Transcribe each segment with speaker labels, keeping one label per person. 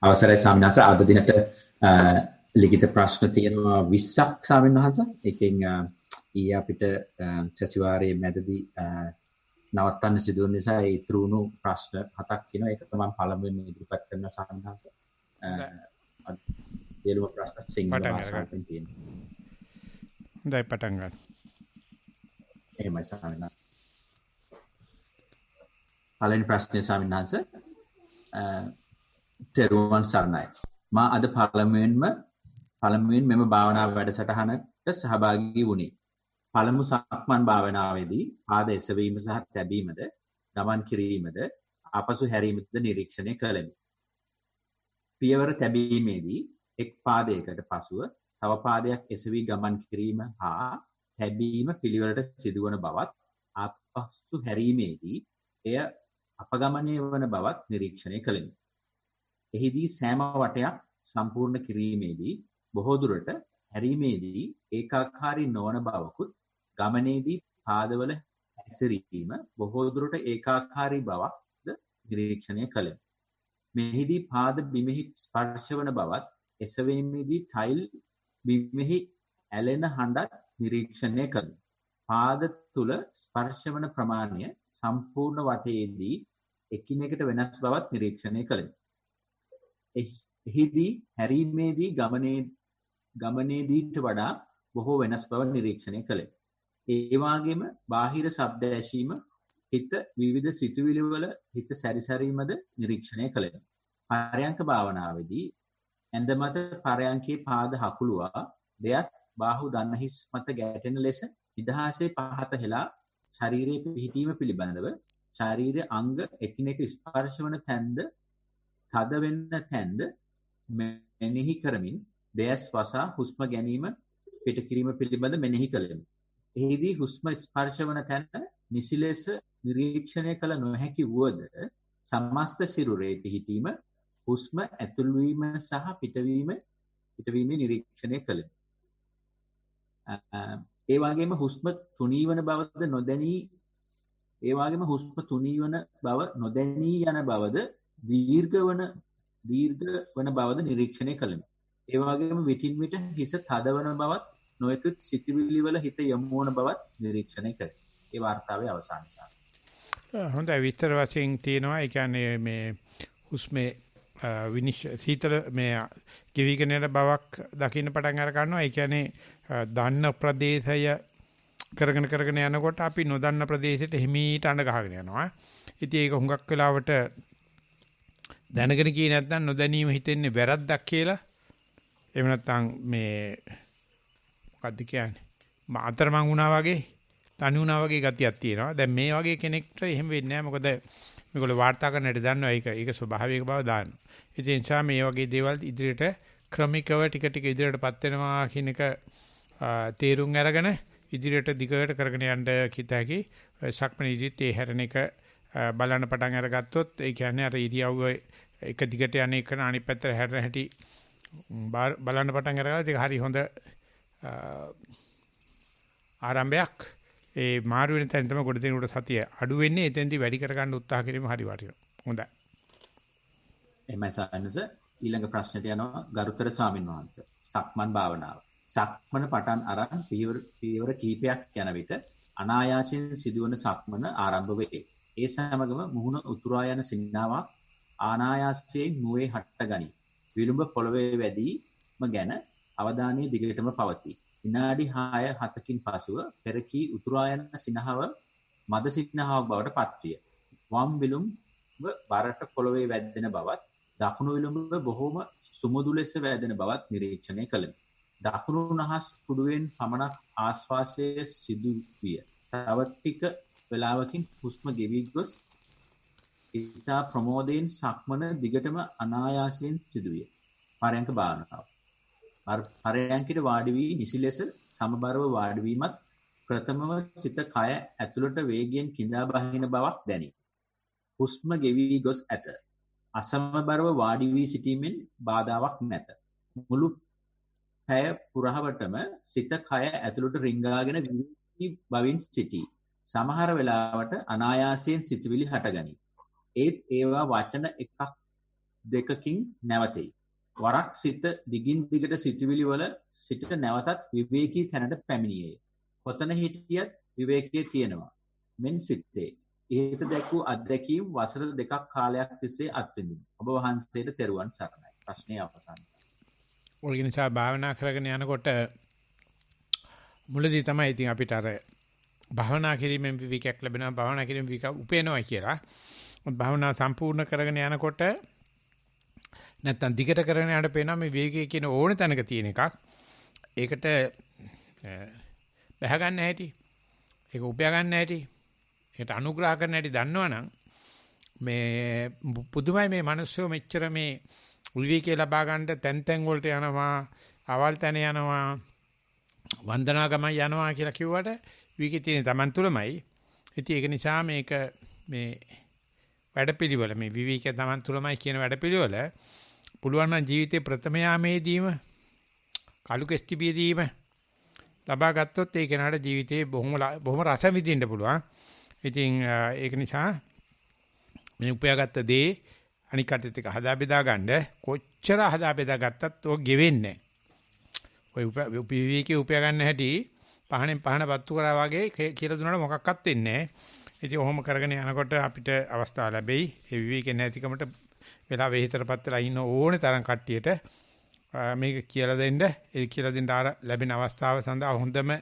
Speaker 1: අවසරයි ස්වාමීන් වහන්සේ අද දිනට ලිඛිත ප්‍රශ්න තියෙනවා 20ක් ස්වාමීන් වහන්සේ. එකෙන් ඊයේ අපිට සතිವಾರයේ මැදදී නවත්තන්න සිදු වුණ නිසා ඒ ඉතුරු වුණු ප්‍රශ්න 7ක් තියෙනවා. ඒක මම පළමුවෙන් ඉදිරිපත් කරන ස්වාමීන් වහන්සේ. සියලුම ප්‍රශ්න සිංහල භාෂාවෙන් තියෙනවා.
Speaker 2: හොඳයි පටන් ගන්න.
Speaker 1: එහෙමයි ස්වාමීන් වහන්සේ. පළවෙනි ප්‍රශ්නේ ස්වාමීන් වහන්සේ තෙරුවන් සරණයි. මා අද පළමුවෙන් මෙම භාවනා වැඩසටහනට සහභාගී වුණේ. පළමු සක්මන් භාවනාවේදී පාද එසවීම සහ තැබීමද, ගමන් කිරීමද, ආපසු හැරීමද නිරීක්ෂණය කළෙමි. පියවර තැබීමේදී එක් පාදයකට පසුව තව පාදයක් එසවි ගමන් කිරීම හා තැබීම පිළිවෙලට සිදුවන බවත්, ආපසු හැරීමේදී එය අපගමනය වන බවත් නිරීක්ෂණය කළෙමි. එහිදී සෑම වටයක් සම්පූර්ණ කිරීමේදී බොහෝ දුරට හැරීමේදී ඒකාකාරී නොවන බවකුත්, ගමනේදී පාදවල හැසිරීම බොහෝ දුරට ඒකාකාරී බවක්ද නිරීක්ෂණය කළෙමි. මෙහිදී පාද බිමෙහි ස්පර්ශවන බවත්, එසවීමේදී ටයිල් බිමෙහි ඇලෙන හඬත් නිරීක්ෂණය කළෙමි. පාද තුල ස්පර්ශවන ප්‍රමාණය සම්පූර්ණ වටයේදී එකිනෙකට වෙනස් බවත් නිරීක්ෂණය කළෙමි. එහිදී හැරීමේදී ගමනේදීට වඩා බොහෝ වෙනස් බව නිරීක්ෂණය කළෙමි. ඒ වගේම බාහිර ශබ්ද ඇසීම, හිත විවිධ සිතුවිලි වල හිත සැරිසරීමද නිරීක්ෂණය කළෙමි. පරයන්ක භාවනාවේදී ඇඳ මත පරයන්කේ පාද හකුලුවා දෙයක් බාහුව දන්න හිස් මත ගැටෙන ලෙස නිදහසේ පහත හෙලා ශරීරයේ පිහිටීම පිළිබඳව ශරීරයේ අංග එකිනෙක ස්පර්ශ වන තැන්ද තද වෙන්න තැන්ද මෙනෙහි කරමින් දෙයස් වසා හුස්ම ගැනීම පිට කිරීම පිළිබඳ මෙනෙහි කළෙමි. එහිදී හුස්ම ස්පර්ශ වන තැන නිසි ලෙස නිරීක්ෂණය කළ නොහැකි වුවද සමස්ත සිරුරේ පිහිටීම, හුස්ම ඇතුල් වීම සහ පිටවීම නිරීක්ෂණය කළෙමි. ඒ වගේම හුස්ම තුනී වන බවද නොදැනී යන බවද දීර්ඝ වන බවද නිරීක්ෂණය කළෙමි. ඒ වගේම විටින් විට හිස තදවන බවත්, නොයෙකුත් සිතිවිලි වල හිත යොමු වන බවත් නිරීක්ෂණය කළෙමි. ඒ වාර්තාවේ අවසාන සාර.
Speaker 2: හොඳයි විස්තර වශයෙන් තියෙනවා. ඒ කියන්නේ මේ හුස්මේ සීතල මේ කිවිගෙන යන බවක් දකින්න පටන් අර ගන්නවා. ඒ කියන්නේ දන්න ප්‍රදේශය කරගෙන යනකොට අපි නොදන්න ප්‍රදේශයට හිමීට අඬ ගහගෙන යනවා. ඉතින් ඒක හුඟක් වෙලාවට දැනගෙන කියේ නැත්නම් නොදැනීම හිතෙන්නේ වැරද්දක් කියලා. එහෙම නැත්නම් මේ මොකද්ද කියන්නේ? මාතරමං වුණා වගේ, තනි වුණා වගේ ගතියක් තියෙනවා. දැන් මේ වගේ කෙනෙක්ට එහෙම වෙන්නේ නැහැ. මොකද මේගොල්ලෝ වාර්තා කරන්නට දන්නවා ඒක ස්වභාවික බව දාන්න. ඒ නිසා මේ වගේ දේවල් ඉදිරියට ක්‍රමිකව ටික ඉදිරියටපත් වෙනවා කියන එක තේරුම් අරගෙන ඉදිරියට දිගට කරගෙන යන්න කිත හැකි. සක්මණේදීත් ඒ හැරෙන එක බලන්න පටන් අරගත්තොත් ඒ කියන්නේ අර ඉරියව්ව එක දිගට යන එක අනිත් පැත්තට හැරෙන හැටි බලන්න පටන් අරගත්තා. ඒක හරි හොඳ ආරම්භයක්. ඒ මාරු වෙන තැන තමයි කොට දෙනකොට සතිය අඩු වෙන්නේ. එතෙන්දී වැඩි කර ගන්න උත්සාහ කිරීම හරි වටිනවා. හොඳයි.
Speaker 1: එමය සානස ඊළඟ ප්‍රශ්නට යනවා ගරුතර ස්වාමින් වහන්සේ. සක්මන් භාවනාව. සක්මන පටන් අරන් පියවර කිහිපයක් යන විට අනායාසයෙන් සිදුවන සක්මන ආරම්භ වේ. ඒ සමගම මුහුණ උතුරා යන සිනාවක් ආනායාසයෙන් මුවේ හටගනී. විලුඹ පොළවේ වැදීම ගැන අවධානය දිගටම පවතී. විනාඩි 6-7කින් පසුව පෙරකී උතුරා යන සිනහව මද සිනහවක් බවට පත්විය. වම් විලුඹ බරට පොළවේ වැදෙන බවත්, දකුණු විලුඹ බොහෝම සුමුදු ලෙස වැදෙන බවත් නිරීක්ෂණය කළෙමි. දකුණු නහස් කුඩුවෙන් පමණක් ආශ්වාසය සිදු විය. තව ටික වේලාවකින් හුස්ම ගෙවි ගොස් ඉතා ප්‍රමෝදයෙන් සක්මන දිගටම අනායාසයෙන් සිදුවිය. පරයන්ක භාවනාව. පරයන්කිට වාඩි වී නිසි ලෙස සමබරව වාඩි වීමත් ප්‍රථමව සිත කය ඇතුළට වේගයෙන් කිඳා බහින බවක් දැනේ. හුස්ම ගෙවි ගොස් ඇත. අසමබරව වාඩි වී සිටීමෙන් බාධාවක් නැත. මුළු පැය පුරාවටම සිත කය ඇතුළට රිංගාගෙන බවින් සිටී. සමහර වෙලාවට අනායාසයෙන් සිතුවිලි හටගනී. ඒත් ඒවා වචන එකක් දෙකකින් නැවතෙයි. වරක් සිත දිගින් දිගට සිතුවිලි වල සිට නැවතත් විවේකී තැනට පැමිණියේ. කොතන හිටියත් විවේකයේ තියෙනවා. මෙන් සිත්තේ. ඒත දැක්වූ අත්දැකීම් වසර 2ක් කාලයක් තිස්සේ අත්විඳිමි. ඔබ වහන්සේට තෙරුවන් සරණයි. ප්‍රශ්නය අවසන්.
Speaker 2: ඔය නිසා භාවනා කරගෙන යනකොට මුලදී තමයි ඉතින් අපිට අර භාවනා කිරීමෙන් විවේකයක් ලැබෙනවා, භාවනා කිරීමෙන් විවේක උපේනවා කියලා. භාවනා සම්පූර්ණ කරගෙන යනකොට නැත්තම් දිගට කරගෙන යනකොට පේනවා මේ විවේකයේ කියන ඕන තැනක තියෙන එකක්. ඒකට බහ ගන්න හැටි, ඒක උපය ගන්න හැටි, ඒකට අනුග්‍රහ කරන්න හැටි දන්නවනම් මේ පුදුමයි මේ මිනිස්සු මෙච්චර මේ විවේකී ලබා ගන්න තැන් වලට යනවා, අවල් තැන යනවා, වන්දනාගමයි යනවා කියලා කිව්වට විවේකී තියෙන Taman තුලමයි. ඉතින් ඒක නිසා මේක මේ වැඩපිළිවෙල මේ විවේකී Taman තුලමයි කියන වැඩපිළිවෙල පුළුවන් නම් ජීවිතේ ප්‍රථම යාමේදීම කලු කෙස්ටිබියදීම ලබා ගත්තොත් ඒ කෙනාට ජීවිතේ බොහොම රස විඳින්න පුළුවන්. ඉතින් ඒක නිසා මේ උපයාගත්ත දේ අනික් කටත් එක හදා බෙදා ගන්න කොච්චර හදා බෙදා ගත්තත් ඔය ගෙවෙන්නේ නැහැ. ඔය විවේකී උපයා ගන්න හැටි පහනෙන් පහන පත්තු කරා වගේ කියලා දුන්නාට මොකක්වත් වෙන්නේ නැහැ. ඉතින් ඔහොම කරගෙන යනකොට අපිට අවස්ථාව ලැබෙයි. ඒ විවේකේ නැතිකමට වෙලා වෙහිතරපත් වෙලා ඉන්න ඕනේ තරම් කට්ටියට මේක කියලා දෙන්න. ඒ කියලා දෙන්න ආර ලැබෙන අවස්ථාව සඳහා හොඳම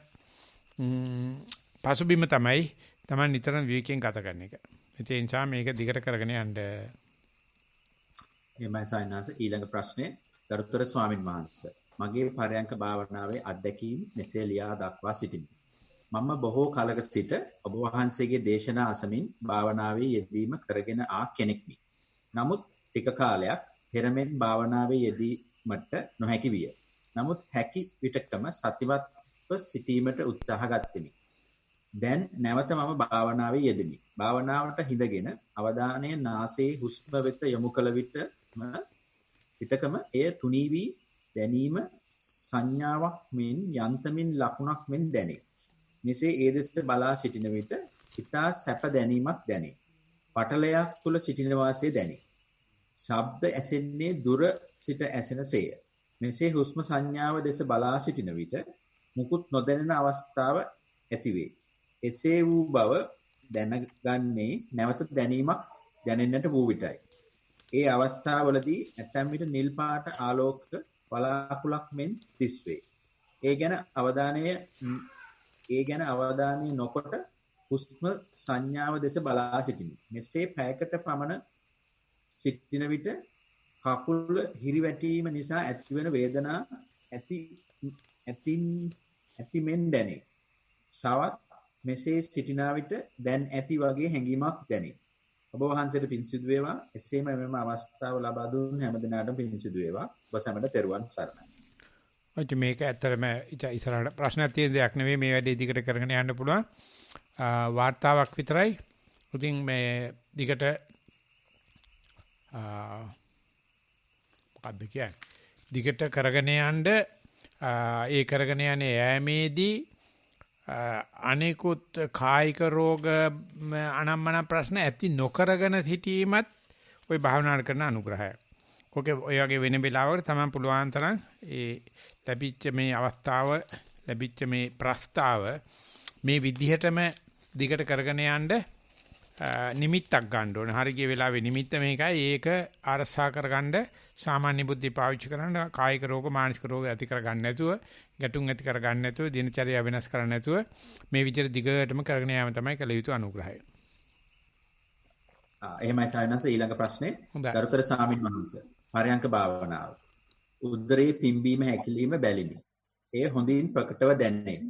Speaker 2: පසුබිම තමයි Taman නිතරම විවේකයෙන් ගත කරන එක. ඒ නිසා මේක දිගට කරගෙන යන්න.
Speaker 1: එමය සයන්ස ඊළඟ ප්‍රශ්නේ ගරුතර ස්වාමින් වහන්සේ මගේ පරයන්ක භාවනාවේ අත්දැකීම් මෙසේ ලියා දක්වා සිටිමි. මම බොහෝ කලක සිට ඔබ වහන්සේගේ දේශනා අසමින් භාවනාවේ යෙදීම කරගෙන ආ කෙනෙක්මි. නමුත් ටික කාලයක් පෙරමෙන් භාවනාවේ යෙදීමට නොහැකි විය. නමුත් හැකි විටකම සතිවත්ව සිටීමට උත්සාහ ගත්ෙමි. දැන් නැවත මම භාවනාවේ යෙදෙමි. භාවනාවට හිඳගෙන අවධානය නාසයේ හුස්ම වෙත යොමු කළ විටකම එය තුනී වී දැනීම සංඥාවක් මෙන් යන්තමින් ලකුණක් මෙන් දැනේ. මෙසේ ඒ දෙස බලා සිටින විට ඉතා සැප දැනීමක් දැනේ. පටලයක් තුල සිටින වාසේ දැනේ. ශබ්ද ඇසෙන්නේ දුර සිට ඇසෙනසේය. මෙසේ හුස්ම සංඥාව දෙස බලා සිටින විට මුකුත් නොදැනෙන අවස්ථාව ඇතිවේ. එසේ වූ බව දැනගන්නේ නැවත දැනීමක් දැනෙන්නට වූ විටයි. ඒ අවස්ථාවවලදී ඇතැම් විට නිල් පාට ආලෝක වලාකුළක් මෙන් දිස්වේ. ඒ ගැන අවධානය නොකොට හුස්ම සංඥාව දෙස බලා සිටිමි. මෙසේ පැයකට පමණ සිටින විට කකුල හිරිවැටීම නිසා ඇතිවන වේදනා ඇති මෙන් දැනේ. තවත් මෙසේ සිටිනා විට දැන් ඇති වගේ හැඟීමක් දැනේ. ඔබ වහන්සේට පින් සිදු වේවා. එසේම මෙම අවස්ථාව ලබා දුන් හැම දිනකටම පින් සිදු වේවා. ඔබ සැමට තෙරුවන් සරණයි.
Speaker 2: ඔය මේක ඇත්තටම ඉස්සරහට ප්‍රශ්නක් තියෙන දෙයක් නෙවෙයි. මේ වැඩේ දිගට කරගෙන යන්න පුළුවන්. වාර්තාවක් විතරයි. ඉතින් මේ දිගට මොකද්ද කියන්නේ? දිගට කරගෙන යන්න ඒ කරගෙන යන්නේ යෑමේදී අනිකුත් කායික රෝග අනම්මන ප්‍රශ්න ඇති නොකරගෙන සිටීමත් ওই භාවනා කරන අනුග්‍රහය. ඔය වගේ වෙන වෙලාවකට තමයි පුළුවන් තරම් ඒ ලැබිච්ච මේ අවස්ථාව ලැබිච්ච මේ ප්‍රස්තාව මේ විදිහටම දිගට කරගෙන යන්න නිමිත්තක් ගන්න ඕනේ. හරි ගිය වෙලාවේ නිමිත්ත මේකයි. ඒක අරසා කරගන්න සාමාන්‍ය බුද්ධි පාවිච්චි කරන්න කායික රෝග මානසික රෝග ඇති කරගන්න නැතුව, ගැටුම් ඇති කරගන්න නැතුව, දිනචර්යාව වෙනස් කරන්න නැතුව මේ විදිහට දිගටම කරගෙන යාම තමයි කළ යුතු අනුග්‍රහය.
Speaker 1: එහෙමයි සායනස ඊළඟ ප්‍රශ්නේ ගරුතර ස්වාමින් වහන්සේ පරයන්ක භාවනාව. උදරයේ පිම්බීම හැකිලිම බැලිමි. එය හොඳින් ප්‍රකටව දැනේ.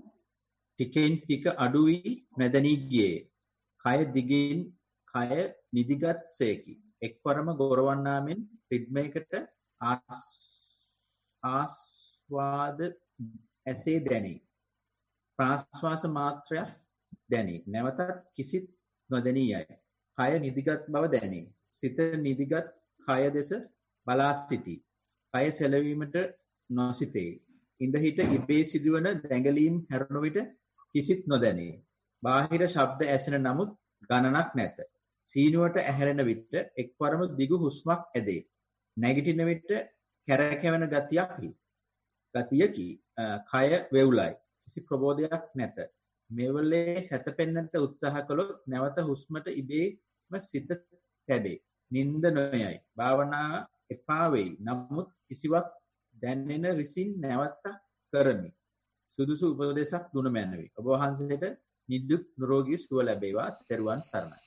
Speaker 1: ටිකෙන් ටික අඩු වී නැදණී ගියේ. කය දිගින් කය නිදිගත් සේකි. එක්වරම ගොරවන්නාමෙන් රිද්මයකට ආස්වාද ඇසේ දැනේ. ප්‍රාශ්වාස මාත්‍රයක් දැනේ. නැවතත් කිසිත් නොදැනී යයි. කය නිදිගත් බව දැනේ. සිත නිදිගත් කය දෙස බලා සිටී. කය සැලවීමට නොසිතේ. ඉඳහිට ඉබේ සිදුවන දැඟලීම් හැරුණු විට කිසිත් නොදැනේ. බාහිර ශබ්ද ඇසෙන නමුත් ගණනක් නැත. සීනුවට ඇහැරෙන විට එක්වරම දිගු හුස්මක් ඇදේ. නැගිටින විට කැරකෙවන ගතියකි. කය වේවුලයි. කිසි ප්‍රබෝධයක් නැත. මෙවලේ සැතපෙන්නට උත්සාහ කළොත් නැවත හුස්මට ඉබේම සිත තැබේ. නිින්ද නොයයි. භාවනාව එපා වෙයි. නමුත් කිසිවක් දැනෙන විසින් නැවත කරමි. සුදුසු උපදේශක් දුන මැනවි. ඔබ වහන්සේට නිදුක් නිරෝගී සුව ලැබේවා. ත්වන් සරණයි.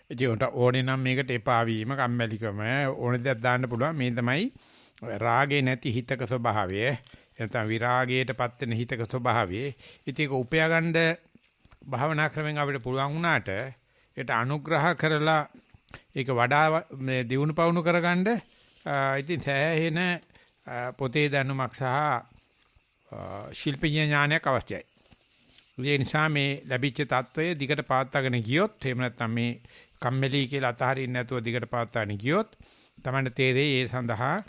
Speaker 2: ඉතින් ඕනේ නම් මේකට එපා වීම, කම්මැලිකම ඕනේ දෙයක් දාන්න පුළුවන්. මේ තමයි රාගේ නැති හිතක ස්වභාවය. නැත්නම් විරාගයටපත් වෙන හිතක ස්වභාවය. ඉතින් ඒක උපයා ගන්න භාවනා ක්‍රමෙන් අපිට පුළුවන් වුණාට ඒකට අනුග්‍රහ කරලා ඒක වඩා මේ දියුණු පවුණු කරගන්න ඉතින් සෑහෙන පොතේ දැනුමක් සහ ශිල්පීය ඥානයක් අවශ්‍යයි. ඒ නිසා මේ ලැබිච්ච தত্ত্বය දිගට පවත්වාගෙන ගියොත් එහෙම නැත්නම් මේ කම්මැලි කියලා අතහරින්න නැතුව දිගට පවත්වාගෙන ගියොත් තමයි තේරෙන්නේ ඒ සඳහා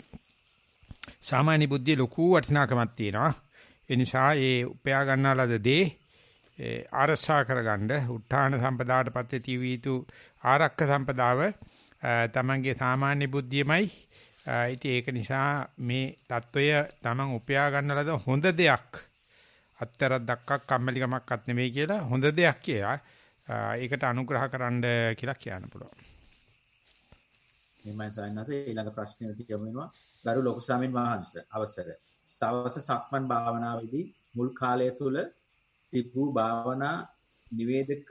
Speaker 2: සාමාන්‍ය බුද්ධිය ලොකු වටිනාකමක් තියෙනවා. ඒ නිසා ඒ උපයා ගන්නාලද දේ ආරක්ෂා කරගන්න උත්හාන සම්පදාටපත් තිය යුතු ආරක්ක සම්පදාව තමන්ගේ සාමාන්‍ය බුද්ධියමයි. ඉතින් ඒක නිසා මේ தত্ত্বය තමන් උපයා ගන්නලද හොඳ දෙයක් අත්තර දක්කක් කම්මැලිකමක්වත් නෙමෙයි කියලා හොඳ දෙයක් කියලා ඒකට අනුග්‍රහ කරන්න කියලා කියන්න පුළුවන්.
Speaker 1: මෙමය සයන්නාසේ ඊළඟ ප්‍රශ්නය තියෙනවා. ගරු ලොකු ස්වාමීන් වහන්සේ අවසර. සවස සක්මන් භාවනාවේදී මුල් කාලය තුල තිබූ භාවනා නිවේදක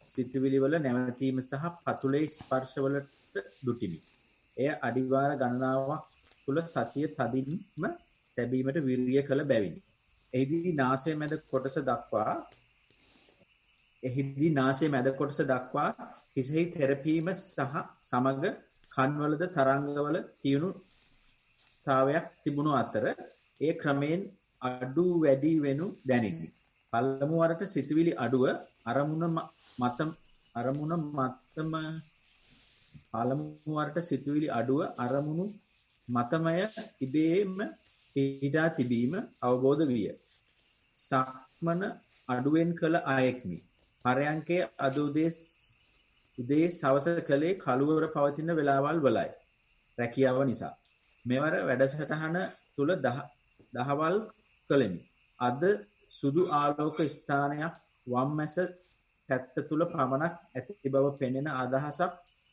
Speaker 1: සිතුවිලි වල නැවතීම සහ පතුලේ ස්පර්ශවලට දුටිමි. එය අඩිවාර ගණනාවක් තුල සතිය තදින්ම තැබීමට විරිය කළ බැවිනි. එහිදී නාසය මැද කොටස දක්වා හිසෙහි තෙරපීම සහ සමග කන්වලද තරංගවල තියුණු තාවයක් තිබුණු අතර ඒ ක්‍රමයෙන් අඩු වැඩි වෙනු දැනිනි. පළමු වරට සිතුවිලි අඩුව අරමුණ මතමය ඉබේම පිටා තිබීම අවබෝධ විය. සක්මන අඩුවෙන් කළ අයෙක්මි. පරයන්කේ අද උදේ සවස කලේ කළුවර පවතින වෙලාවල් වලයි. රැකියාව නිසා. මෙවර වැඩසටහන තුල දහවල් කළෙමි. අද සුදු ආලෝක ස්ථානයක් වම්මැස පැත්ත තුල පමණක් ඇති බව පෙනෙන අදහසක්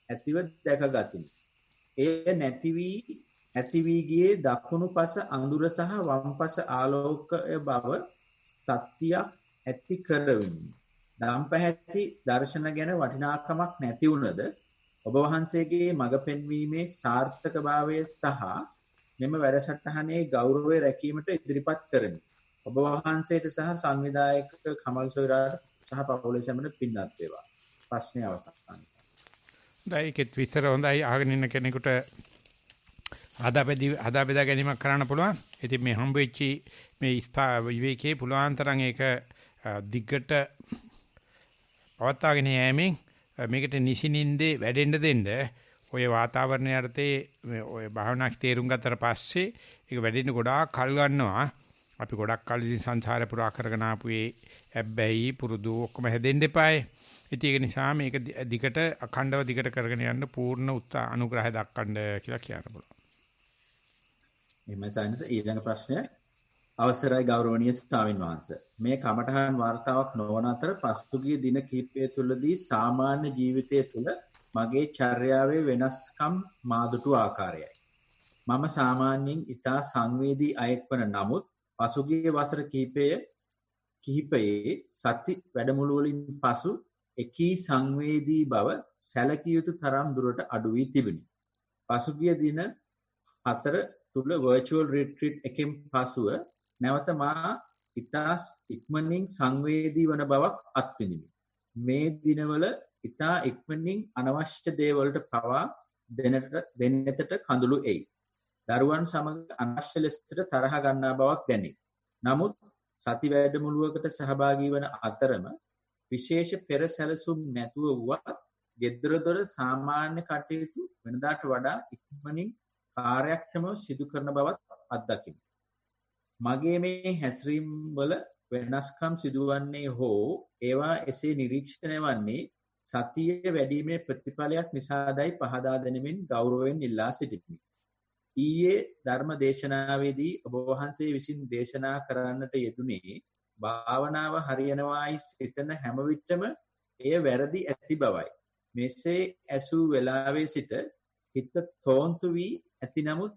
Speaker 1: ඇතිව දැකගතිමි. එය ඇති වී ගියේ දකුණු පස අඳුර සහ වම් පස ආලෝකය බව සත්‍යයක් ඇති කරවෙමි. දම්පැහැති දර්ශන ගැන වටිනාකමක් නැති වුණද ඔබ වහන්සේගේ මඟ පෙන්වීමේ සාර්ථකභාවය සහ මෙම වැඩසටහනේ ගෞරවය රැකීමට ඉදිරිපත් කරමි. ඔබ වහන්සේට සහ සංවිධායක කමල් සොයිරාට සහ පවුලේ සැමට පින්වත් වේවා. ප්‍රශ්නේ අවසන්.
Speaker 2: ඒකෙත් විතර හොඳයි අහගෙන ඉන්න කෙනෙකුට හදාබෙදා ගැනීමක් කරන්න පුළුවන්. ඉතින් මේ හම්බෙච්චි මේ විවේකයේ පුළුවන් තරම් ඒක දිගට පවත්වාගෙන යෑමෙන් මේකට නිසිනින්දේ වැඩෙන්න දෙන්න ඔය වාතාවරණය යටතේ ඔය භාවනාක් තේරුම් ගත්තට පස්සේ ඒක වැඩෙන්න ගොඩාක් කල් ගන්නවා. අපි ගොඩක් කල් ඉතින් සංසාරේ පුරා කරගෙන ආපු ඒ හැබැයි පුරුදු ඔක්කොම හැදෙන්න එපායි. ඉතින් ඒක නිසා මේක දිගට අඛණ්ඩව දිගට කරගෙන යන්න පූර්ණ අනුග්‍රහය දක්වන්න කියලා කියන්න පුළුවන්.
Speaker 1: එමය සයන්ස් ඊළඟ ප්‍රශ්නය අවසරයි ගෞරවනීය ස්වාමින් වහන්සේ. මේ කමඨහන් වார்த்தාවක් නොවන අතර පසුගිය දින කිහිපය තුළදී සාමාන්‍ය ජීවිතය තුළ මගේ චර්යාවේ වෙනස්කම් මාදුටු ආකාරයයි. මම සාමාන්‍යයෙන් ඊටා සංවේදී අයෙක් වන නමුත් පසුගිය වසර කිහිපයේ සති වැඩමුළු වලින් පසු එකී සංවේදී බව සැලකිය යුතු තරම් දුරට අඩු වී තිබුණි. පසුගිය දින 4 තුල virtual retreat එකෙන් පසුව නැවත මා ඉතා ඉක්මනින් සංවේදී වන බවක් අත්විඳිමි. මේ දිනවල ඉතා ඉක්මනින් අනවශ්‍ය දේවල්ට පවා දෙන්නට කඳුළු එයි. දරුවන් සමග අනවශ්‍ය ලෙසට තරහ ගන්නා බවක් දැනේ. නමුත් සති වැඩමුළුවකට සහභාගී වන අතරම විශේෂ පෙර සැලසුම් නැතුව වුවත් ගෙදර දොර සාමාන්‍ය කටයුතු වෙනදාට වඩා ඉක්මනින් කාර්යක්ෂමව සිදු කරන බවත් අත්දකිමි. මගේ මේ හැසිරීම් වල වෙනස්කම් සිදුවන්නේ හෝ ඒවා එසේ නිරීක්ෂණය වන්නේ සතියේ වැඩිමේ ප්‍රතිඵලයක් නිසාදයි පහදා දෙනමින් ගෞරවයෙන් ඉල්ලා සිටිමි. ඊයේ ධර්ම දේශනාවේදී ඔබ වහන්සේ විසින් දේශනා කරන්නට යෙදුනේ භාවනාව හරියනවායි සිතන හැම විටම එය වැරදි ඇති බවයි. මෙසේ ඇසූ වෙලාවේ සිට හිත තෝන්තු වී ඇති නමුත්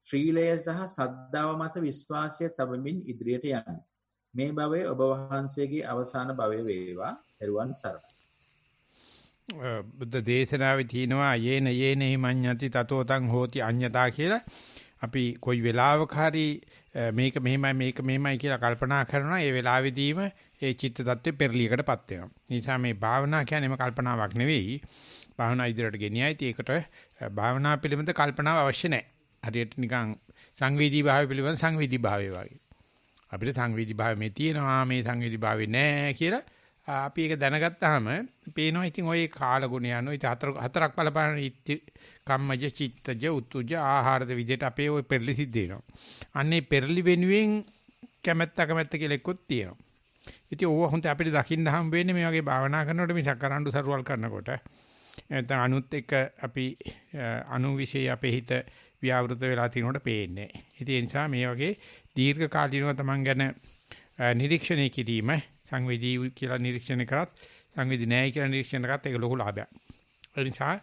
Speaker 1: ශ්‍රීලය සහ සද්ධාව මත විශ්වාසය තබමින් ඉදිරියට යන්න. මේ භවයේ ඔබ වහන්සේගේ අවසාන භවය වේවා. ත්වන් සරණයි.
Speaker 2: බුද්ධ දේශනාවේ තියෙනවා යේන යේනෙහි මඤ්ඤති තතෝතං හෝති අඤ්ඤතා කියලා. අපි කොයි වෙලාවක හරි මේක මෙහෙමයි කියලා කල්පනා කරනවා. ඒ වෙලාවෙදීම ඒ චිත්ත tattve පෙරලියකටපත් වෙනවා. නිසා මේ භාවනා කියන්නේම කල්පනාවක් නෙවෙයි. භාවනා ඉදිරියට ගෙනියයි. ඒකට භාවනා පිළිබඳ කල්පනාව අවශ්‍ය නැහැ. හරියට නිකන් සංවේදී භාවය පිළිබඳ සංවේදී භාවය වගේ. අපිට සංවේදී භාවය මේ තියෙනවා මේ සංවේදී භාවය නැහැ කියලා අපි ඒක දැනගත්තාම පේනවා ඉතින් ওই කාලගුණ යනවා. ඉතින් හතරක් බලපාන ඉති කම්මජ චිත්තජ උතුජ ආහාරද විදිහට අපේ ওই පෙරලි සිද්ධ වෙනවා. අන්නේ පෙරලි වෙනුවෙන් කැමැත්ත කියලා එක්කත් තියෙනවා. ඉතින් ඕව හොඳ අපිට දකින්න හම් වෙන්නේ මේ වගේ භාවනා කරනකොට මිසක් කරඬු සරුවල් කරනකොට නැත්නම් අනුත් එක්ක අපි අනුවිශේෂ අපේ හිත ව්‍යවෘත වෙලා තිනකොට පේන්නේ. ඉතින් ඒ නිසා මේ වගේ දීර්ඝ කාලීනව තමන් ගැන නිරීක්ෂණය කිරීම සංවේදී කියලා නිරීක්ෂණය කරත් සංවේදී නැහැ කියලා නිරීක්ෂණය කරත් ඒක ලොකු ලාභයක්. ඒ නිසා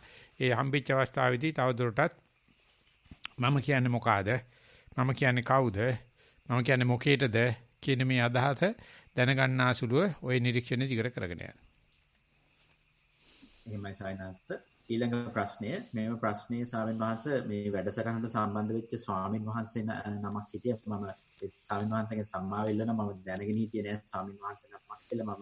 Speaker 2: ඒ හම්බෙච්ච අවස්ථාවේදී තවදුරටත් මම කියන්නේ මොකಾದ? මම කියන්නේ කවුද? මම කියන්නේ මොකේටද? කියන මේ අදහස දැනගන්නාසුලුව ওই නිරීක්ෂණය දිගට කරගෙන යන්න.
Speaker 1: එහෙමයි සයින්ස්. ඊළඟ ප්‍රශ්නය මේව ප්‍රශ්නයේ ස්වාමීන් වහන්සේ මේ වැඩසටහනට සම්බන්ධ වෙච්ච ස්වාමීන් වහන්සේ නමක් හිටිය මම ස්වාමීන් වහන්සේගේ සම්මාව ඉල්ලන මම දැනගෙන හිටියේ නෑ ස්වාමීන් වහන්සේ නමක් කියලා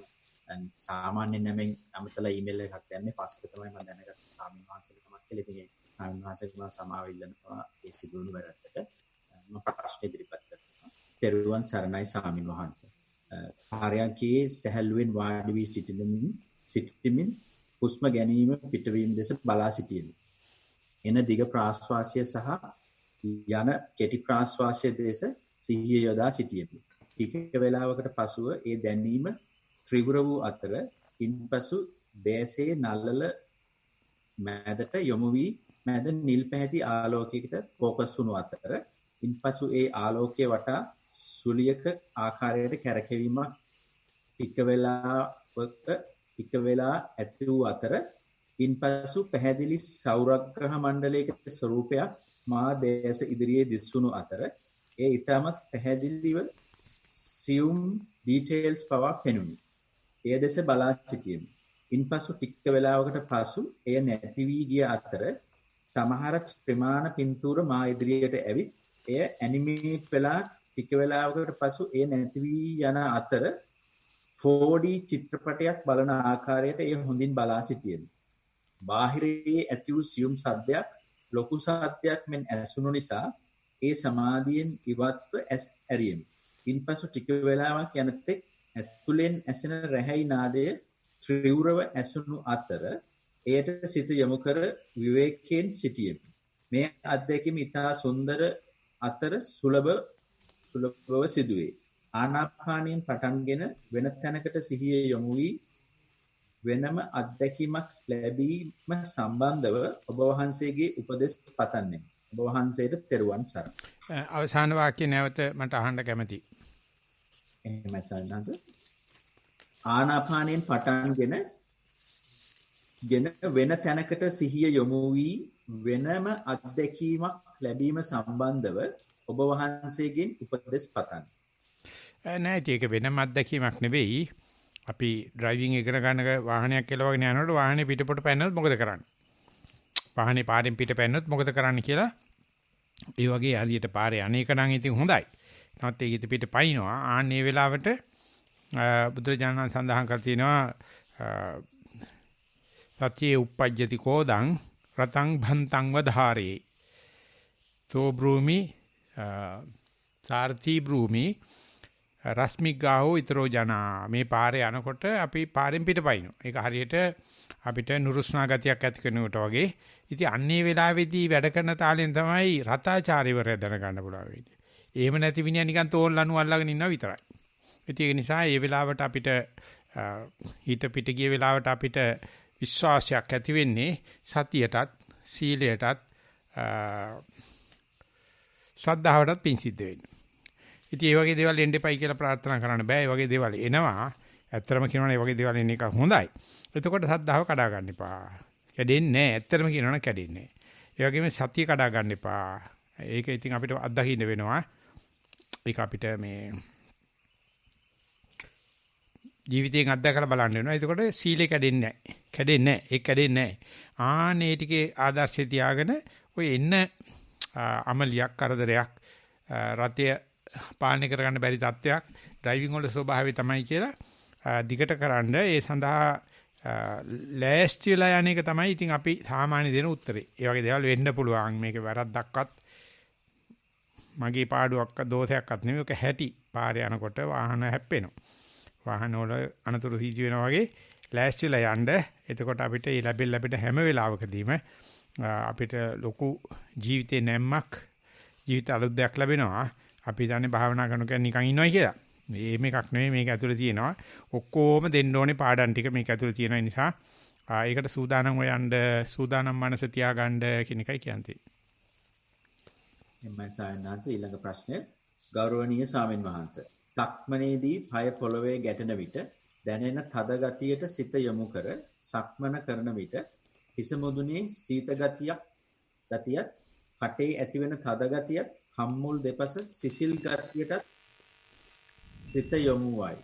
Speaker 1: මම සාමාන්‍ය නමෙන් අමතලා ඊමේල් එකක් දැම්මේ පස්සේ තමයි මම දැනගත්තේ ස්වාමීන් වහන්සේගේ නමක් කියලා. ඉතින් ස්වාමීන් වහන්සේට මම සමාව ඉල්ලනවා ඒ සිදුවුණු වැරද්දට. මම ප්‍රශ්න ඉදිරිපත් කරනවා. ත්වන් සරණයි ස්වාමීන් වහන්සේ. ආර්යකී සහැල්ලුවෙන් වාඩි වී සිටිමින් හුස්ම ගැනීම පිටවීම දෙස බලා සිටියෙමි. එන දිග ප්‍රාශ්වාසය සහ යන කෙටි ප්‍රාශ්වාසය දෙස සිහිය යොදා සිටියෙමි. ටික වේලාවකට පසුව ඒ දැනීම ත්‍රිවුර වූ අතර ඉන්පසු දේශේ නළල මැදට යොමු වී මැද නිල් පැහැති ආලෝකයකට ફોකස් වුණු අතර ඉන්පසු ඒ ආලෝකයේ වටා සුලියක ආකාරයට කැරකෙවීමක් ටික වෙලා ඇති වූ අතර ඉන්පසු පැහැදිලි සෞරග්‍රහ මණ්ඩලයක ස්වරූපයක් මා දේශ ඉදිරියේ දිස්වුණු අතර ඒ ඊටමත් පැහැදිලිව සියුම් ඩීටේල්ස් පවා පෙනුනි. එය දෙස බලා සිටියෙමි. ඉන්පසු ටික වේලාවකට පසු එය නැති වී ගිය අතර සමහර ත්‍රිමාන පින්තූර මා ඉදිරියට ඇවිත් එය ඇනිමේට් වෙලා ටික වේලාවකට පසු එය නැති වී යන අතර 4D චිත්‍රපටයක් බලන ආකාරයට එය හොඳින් බලා සිටියෙමි. බාහිරයේ ඇති වූ සියුම් සද්දයක් ලොකු සද්දයක් මෙන් ඇසුණු නිසා ඒ සමාධියෙන් ඉවත්ව ඇස් ඇරියෙමි. ඉන්පසු ටික වේලාවක් යනතෙක් ඇතුලෙන් ඇසෙන රැහැයි නාදය ත්‍රිවුරව ඇසුණු අතර එයට සිත යොමු කර විවේකයෙන් සිටියෙමි. මේ අත්දැකීම ඉතා සුන්දර අතර සුලභව සිදුවේ. ආනාපානයෙන් පටන්ගෙන වෙන තැනකට සිහිය යොමු වී වෙනම අත්දැකීමක් ලැබීම සම්බන්ධව ඔබ වහන්සේගේ උපදෙස් පතන්නේ. ඔබ වහන්සේට තෙරුවන් සරණයි.
Speaker 2: අවසාන වාක්‍ය නැවත මට අහන්න කැමතියි.
Speaker 1: එහෙමයි සන්නස. ආනාපානයෙන් පටන්ගෙන වෙන තැනකට සිහිය යොමු වී වෙනම අත්දැකීමක් ලැබීම සම්බන්ධව ඔබ වහන්සේගෙන් උපදෙස් පතන්නේ.
Speaker 2: නෑ ඒක වෙනම අත්දැකීමක් නෙවෙයි. අපි ඩ්‍රයිවිං ඉගෙන ගන්න වාහනයක් කෙලවගෙන යනකොට වාහනේ පිටපොට පැනනොත් මොකද කරන්නේ? වාහනේ පාරෙන් පිට පැනනොත් මොකද කරන්නේ කියලා ඒ වගේ හරියට පාරේ අනේක නම් ඉතින් හොඳයි. නැත්නම් ඒක පිට පයින්නවා. ආන්නේ වෙලාවට බුදුරජාණන් සඳහන් කර තිනවා සත්‍යේ උප්පජ්ජති කෝදං රතං භන්තං වධාරේ. තෝ බ්‍රූමි සාර්ථි බ්‍රූමි රශ්මිගාහෝ ඊතරෝ ජනා. මේ පාරේ යනකොට අපි පාරෙන් පිටපයින්නවා. ඒක හරියට අපිට නුරුස්නා ගතියක් ඇති කරනකොට වගේ. ඉතින් අන්නේ වෙලාවේදී වැඩ කරන තාලෙන් තමයි රතාචාර්යවරය දැනගන්න පුළුවන් වෙන්නේ. එහෙම නැති විනියා නිකන් තෝල් ලනු අල්ලගෙන ඉන්නවා විතරයි. ඉතින් ඒක නිසා මේ වෙලාවට අපිට හිත පිට ගිය වෙලාවට අපිට විශ්වාසයක් ඇති වෙන්නේ සතියටත් සීලයටත් ශ්‍රද්ධාවටත් පිං සිද්ධ වෙන්නේ. ඉතින් මේ වගේ දේවල් එන්න එපයි කියලා ප්‍රාර්ථනා කරන්න බෑ. මේ වගේ දේවල් එනවා. ඇත්තටම කියනවනේ මේ වගේ දේවල් එන එක හොඳයි. එතකොට ශ්‍රද්ධාව කඩා ගන්න එපා. කැඩෙන්නේ නැහැ. ඇත්තටම කියනවනම් කැඩෙන්නේ නැහැ. ඒ වගේම සතිය කඩා ගන්න එපා. ඒක ඉතින් අපිට අත්දකින්න වෙනවා. ඒක අපිට මේ ජීවිතයෙන් අත්දකලා බලන්න වෙනවා. එතකොට සීලය කැඩෙන්නේ නැහැ. කැඩෙන්නේ නැහැ. ඒක කැඩෙන්නේ නැහැ. ආනේ ටිකේ ආදර්ශය තියාගෙන ඔය එන්න අමලියක් කරදරයක් රතය පාලනය කරගන්න බැරි තත්ත්වයක් ඩ්‍රයිවිං වල ස්වභාවය තමයි කියලා දිගට කරන්න ඒ සඳහා ලෑස්ති වෙලා යන එක තමයි ඉතින් අපි සාමාන්‍ය දෙන උත්තරේ. ඒ වගේ දේවල් වෙන්න පුළුවන්. මේක වැරද්දක්වත් මගේ පාඩුවක්වත් දෝෂයක්වත් නෙමෙයි. ඔක හැටි. පාරේ යනකොට වාහන හැප්පෙනවා. වාහන වල අනතුරු සිදු වෙනවා වගේ ලෑස්තිලා යන්න. එතකොට අපිට මේ ලැබෙන්න හැම වෙලාවකදීම අපිට ලොකු ජීවිතේ නැම්මක් ජීවිත අලුත් දෙයක් ලැබෙනවා. අපි දන්නේ භාවනා කරනකොට නිකන් ඉන්නවයි කියලා. මේකක් නෙමෙයි මේක ඇතුලේ තියෙනවා. ඔක්කොම දෙන්න ඕනේ පාඩම් ටික මේක ඇතුලේ තියෙන නිසා ඒකට සූදානම් හොයන්න සූදානම් මනස තියාගන්න කියන එකයි කියන්නේ.
Speaker 1: එම්මයි සායනාංශ ඊළඟ ප්‍රශ්නය ගෞරවනීය ස්වාමින් වහන්සේ. සක්මනේදී පය පොළවේ ගැටෙන විට දැනෙන තද ගතියට සිත යොමු කර සක්මන කරන විට හිස මුදුනේ සීත ගතියක් කටේ ඇතිවෙන තද ගතියක් කම්මුල් දෙපස සිසිල් ගතියටත් සිත යොමු වයි.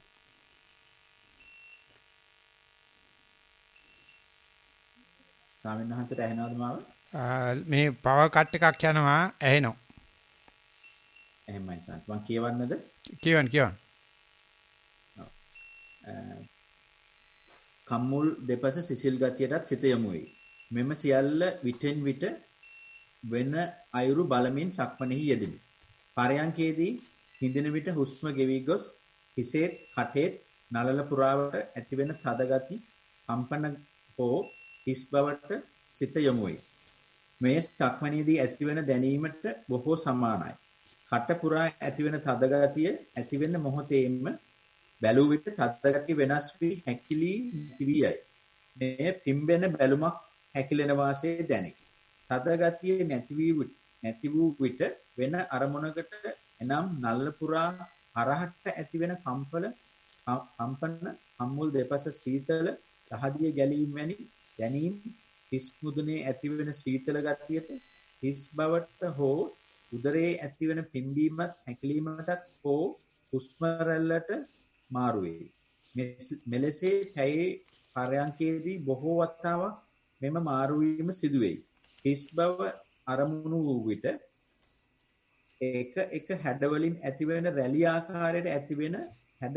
Speaker 1: ස්වාමීන් වහන්සේට ඇහෙනවද මාව?
Speaker 2: මේ පවර් කට් එකක් යනවා ඇහෙනවා.
Speaker 1: එහෙමයි සාන්ත. මම කියවන්නද?
Speaker 2: කියවන්න.
Speaker 1: කම්මුල් දෙපස සිසිල් ගතියටත් සිත යොමු වෙයි. මෙම සියල්ල විටෙන් විට වෙන අයුරු බලමින් සක්මනෙහි යෙදිනි. පරයන්කේදී හිඳින විට හුස්ම ගෙවි ගොස් හිසේත් කටේත් නළල පුරාවට ඇතිවෙන තද ගති කම්පන හෝ හිස් බවට සිත යොමු වෙයි. මේ සක්මනේදී ඇතිවෙන දැනීමට බොහෝ සමානයි. කට පුරා ඇතිවෙන තද ගතිය ඇතිවෙන මොහොතේම බැලුව විට තද ගතිය වෙනස් වී හැකිලී තිබියයි. මේ පිම්බෙන බැලුමක් හැකිලෙන වාසේ දැනේ. තද ගතිය නැති වූ විට වෙන අරමුණකට එනම් නළල පුරා හරහට ඇතිවෙන කම්පන කම්මුල් දෙපස සීතල සහදිය ගැලීම් වැනි දැනීම් හිස් මුදුනේ ඇතිවෙන සීතල ගතියට හිස් බවට හෝ උදරයේ ඇතිවෙන පිම්බීමත් හැකිලීමටත් හෝ හුස්ම රැල්ලට මාරු වේ. මෙලෙසේ පැයේ පරයන්කේදී බොහෝ වතාවක් මෙම මාරු වීම සිදු වෙයි. හිස් බව අරමුණු වූ විට එක හැඩවලින් ඇතිවෙන රැලි ආකාරයට ඇතිවෙන හැඩ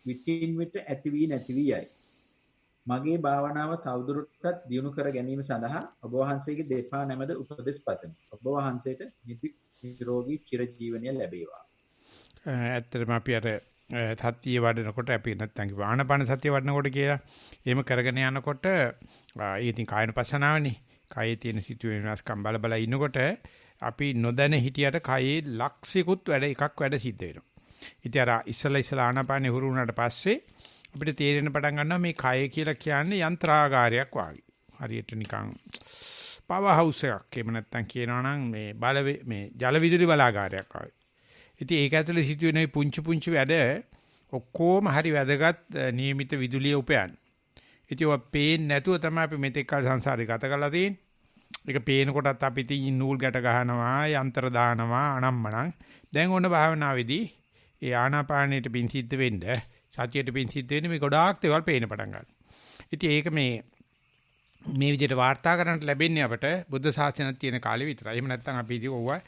Speaker 1: විටින් විට ඇති වී නැති වී යයි. මගේ භාවනාව තවදුරටත් දියුණු කර ගැනීම සඳහා ඔබ වහන්සේගේ දෙපා නැමද උපදෙස් පතමි. ඔබ වහන්සේට නිරෝගී චිරජීවනය ලැබේවා.
Speaker 2: ඇත්තටම අපි අර සතිය වඩනකොට අපි නැත්තම් ආනපාන සතිය වඩනකොට කියලා එහෙම කරගෙන යනකොට ඉතින් කායනුපස්සනාවනේ. කයේ තියෙන සිතුවේ වෙනස්කම් බල බල ඉන්නකොට අපි නොදැන හිටියට කයේ ලක්ෂිකුත් වැඩ සිද්ධ වෙනවා. ඉතින් අර ඉස්සලා ආනපානේ හුරු වුණාට පස්සේ අපිට තේරෙන පටන් ගන්නවා මේ කය කියලා කියන්නේ යන්ත්‍රාගාරයක් වගේ. හරියට නිකන් පවර් හවුස් එකක්. එහෙම නැත්තම් කියනවා නම් මේ ජල විදුලි බලාගාරයක් වගේ. ඉතින් ඒක ඇතුලේ සිදුවෙන මේ පුංචි වැඩ ඔක්කොම හරි වැදගත් නියමිත විදුලිය උපයන්නේ. ඉතින් ඔය පේන්නේ නැතුව තමයි අපි මෙතෙක් කල සංසාරේ ගත කරලා තියෙන්නේ. ඒක පේනකොටත් අපි තින් නූල් ගැට ගහනවා, යන්ත්‍ර දානවා, අනම්මනම්. දැන් ඔන්න භාවනාවේදී ඒ ආනාපානෙට පින් සිද්ධ වෙන්න, සතියට පින් සිද්ධ වෙන්න මේ ගොඩාක් දේවල් පේන්න පටන් ගන්නවා. ඉතින් ඒක මේ විදිහට වාර්තා කරන්නට ලැබෙන්නේ අපට බුද්ධ ශාසනයක් තියෙන කාලේ විතරයි. එහෙම නැත්නම් අපි ඉතින් ඕවා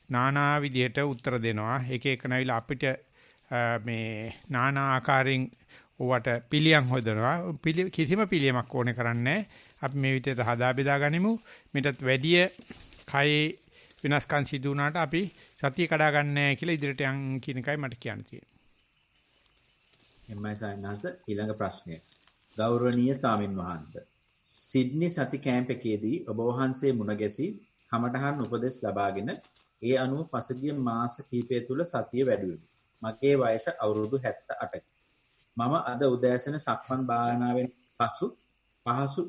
Speaker 2: නානා විදිහට උත්තර දෙනවා. එක එක නැවිලා අපිට මේ නානා ආකාරයෙන් ඕවට පිළියම් හොදනවා. කිසිම පිළියමක් ඕනේ කරන්නේ අපි මේ විදිහට හදා බෙදා ගනිමු. මේකත් වැඩි කයේ විනාශකම් සිදු වුණාට අපි සතිය කඩා ගන්න නැහැ කියලා ඉදිරියට යන් කියන එකයි මට කියන්න තියෙන්නේ.
Speaker 1: එම්මයි සායනාංශ ඊළඟ ප්‍රශ්නය. ගෞරවනීය ස්වාමින් වහන්සේ. සිඩ්නි සති කැම්ප් එකේදී ඔබ වහන්සේ මුණ ගැසී කමඨහන් උපදෙස් ලබාගෙන ඒ අනුව පසුගිය මාස කිහිපය තුළ සතිය වැඩිවෙමි. මගේ වයස අවුරුදු 78යි. මම අද උදෑසන සක්මන් භාවනාවෙන් පසු පහසු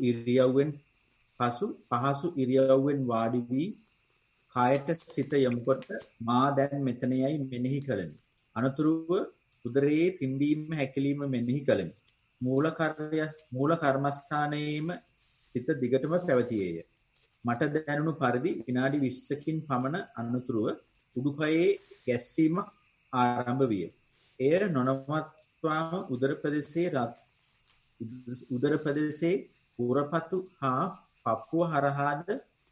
Speaker 1: ඉරියව්වෙන් වාඩි වී කායට සිත යොමුකොට මා දැන් මෙතනයයි මෙනෙහි කළෙමි. අනතුරුව උදරයේ පිම්බීම හැකිලිම මෙනෙහි කළෙමි. මූල කර්මස්ථානයේම සිත දිගටම පැවතියේය. මට දැනුණු පරිදි විනාඩි 20කින් පමණ අනතුරුව උඩුකයේ ගැස්සීමක් ආරම්භ විය. එය නොනවත්වාම උදර ප්‍රදේශයේ උරපතු හා පපුව හරහාද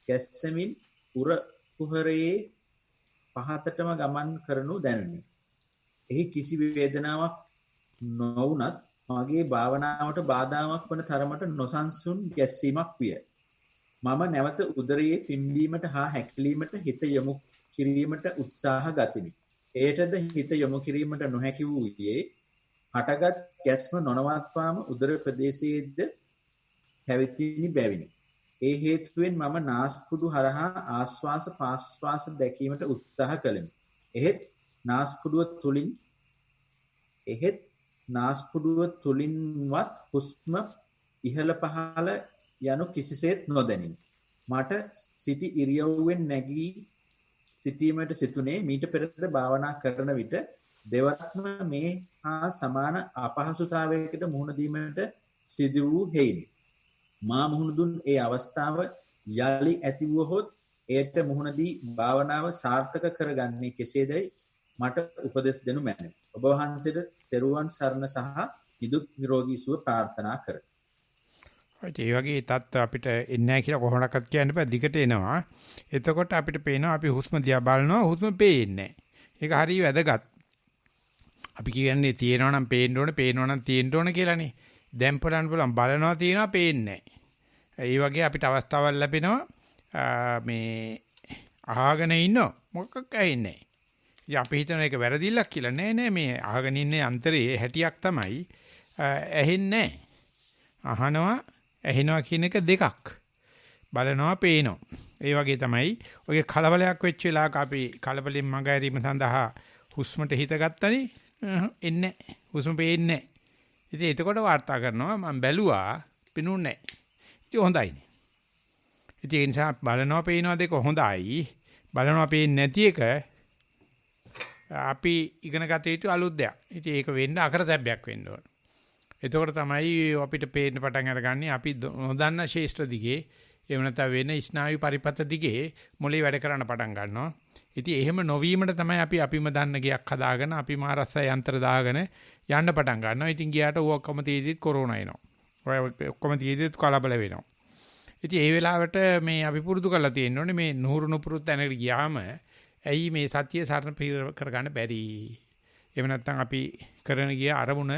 Speaker 1: ගැස්සමින් උර කුහරයේ පහතටම ගමන් කරනු දැනුනි. එහි කිසි වේදනාවක් නොවුනත් මගේ භාවනාවට බාධාවක් වන තරමට නොසන්සුන් ගැස්සීමක් විය. මම නැවත උදරයේ පිම්බීමට හා හැකිලීමට හිත යොමු කිරීමට උත්සාහ ගතිමි. එයටද හිත යොමු කිරීමට නොහැකි වූයේ හටගත් ගැස්ම නොනවත්වාම උදර ප්‍රදේශයේද පැවතිනි බැවිනි. ඒ හේතුවෙන් මම නාස්පුඩු හරහා ආශ්වාස ප්‍රාශ්වාස දැකීමට උත්සාහ කළෙමි. එහෙත් නාස්පුඩුව තුලින්වත් හුස්ම ඉහළ පහළ යනු කිසිසේත් නොදැනිනි. මට සිටි ඉරියව්වෙන් නැගී සිටීමට සිටුනේ මීට පෙරද භාවනා කරන විට දෙවත්ම මේ හා සමාන අපහසුතාවයකට මුහුණ දීමට සිදු වූ හේයිනි. මා මුහුණ දුන් ඒ අවස්ථාව යලි ඇති වූහොත් එයට මුහුණ දී භාවනාව සාර්ථක කරගන්නේ කෙසේදයි මට උපදෙස් දෙනු මැනවි. ඔබ වහන්සේට තෙරුවන් සරණ සහ නිදුක් නිරෝගී සුව ප්‍රාර්ථනා කරමි.
Speaker 2: ඒ වගේ තත්ත්ව අපිට එන්නේ නැහැ කියලා කොහොමඩක්වත් කියන්න බෑ. දිගට එනවා. එතකොට අපිට පේනවා අපි හුස්ම දිහා බලනවා හුස්ම පේන්නේ නැහැ. ඒක හරිය වැදගත්. අපි කියන්නේ තියෙනවා නම් පේන්න ඕනේ, පේනවා නම් තියෙන්න ඕනේ කියලානේ. දැන් බලනවා තියෙනවා පේන්නේ නැහැ. ඒ වගේ අපිට අවස්ථාවක් ලැබෙනවා මේ අහගෙන ඉන්න මොකක් ඇහෙන්නේ නැහැ. ඉතින් අපි හිතන එක වැරදිල්ලක් කියලා නෑ මේ අහගෙන ඉන්නේ අන්තරයේ හැටියක් තමයි ඇහෙන්නේ අහනවා ඇහෙනවා කියන එක දෙකක් බලනවා පේනවා ඒ වගේ තමයි ඔය කලබලයක් වෙච්ච වෙලාවක අපි කලබලෙන් මඟ ඇරීම සඳහා හුස්මට හිත ගත්තනේ එන්නේ හුස්ම පේන්නේ ඉතින් එතකොට වාර්තා කරනවා මම බැලුවා පිනුන්නේ ඉතින් හොඳයිනේ ඉතින් ඒ නිසා බලනවා පේනවා දෙක හොඳයි බලනවා පේන්නේ නැති එක අපි ඉගෙන ගත යුතු අලුත් දෙයක්. ඉතින් ඒක වෙන්න අකරතැබ්බයක් වෙන්න ඕන. එතකොට තමයි අපිට පේන්න පටන් අරගන්නේ අපි නොදන්න ශේෂ්ත්‍ර දිගේ එහෙම නැත්නම් වෙන ස්නායු පරිපත දිගේ මොලේ වැඩ කරන්න පටන් ගන්නවා. ඉතින් එහෙම නොවීමට තමයි අපිම දන්න ගයක් හදාගෙන අපි මාරස්ස යන්ත්‍ර දාගෙන යන්න පටන් ගන්නවා. ඉතින් ගියාට ඔක්කොම තීදිත් කොරෝනා එනවා. ඔය ඔක්කොම තීදිත් කලබල වෙනවා. ඉතින් ඒ වෙලාවට මේ අපි පුරුදු කරලා තියෙන්න ඕනේ මේ නුහුරු නුපුරුත් තැනකට ගියාම ඇයි මේ සතිය සරණ කරගන්න බැරි? එහෙම නැත්නම් අපි කරන ගිය අරමුණ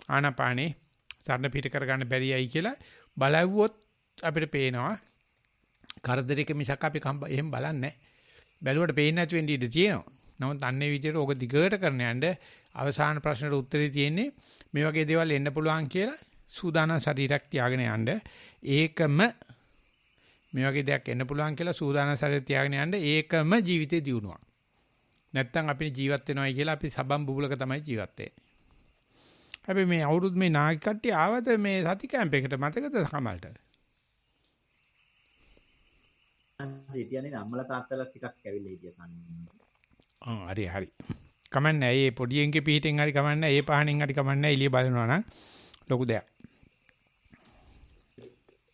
Speaker 2: ආනාපානේ සරණ පිට කරගන්න බැරියයි කියලා බලවුවොත් අපිට පේනවා කරදරයක මිසක් අපි එහෙම බලන්නේ නැහැ. බැලුවට පේන්නේ නැති වෙන්න ඉඩ තියෙනවා. නමුත් අන්නේ විදිහට ඕක දිගට කරන යන්න අවසාන ප්‍රශ්නෙට උත්තරේ තියෙන්නේ මේ වගේ දේවල් එන්න පුළුවන් කියලා සූදානම් ශරීරයක් තියාගෙන යන්න. ඒකම මේ වගේ දෙයක් එන්න පුළුවන් කියලා සූදානම් ශරීරය තියාගෙන යන්න ඒකම ජීවිතේ දියුණුවක්. නැත්තම් අපි ජීවත් වෙනවයි කියලා අපි සබම් බුබුලක තමයි ජීවත් වෙන්නේ. අපි මේ අවුරුදු මේ නාගි කට්ටිය ආවද මේ සති කැම්ප් එකට මතකද කමල්ට?
Speaker 1: සිටියනේ අම්මලා තාත්තලා ටිකක් ඇවිල්ලා හිටියා සම්මත.
Speaker 2: හරි. කමන්නේ මේ පොඩියෙන්ගේ පිටින් හරි කමන්නේ ඒ පහණින් හරි කමන්නේ එළිය බලනවා නම් ලොකු දෙයක්.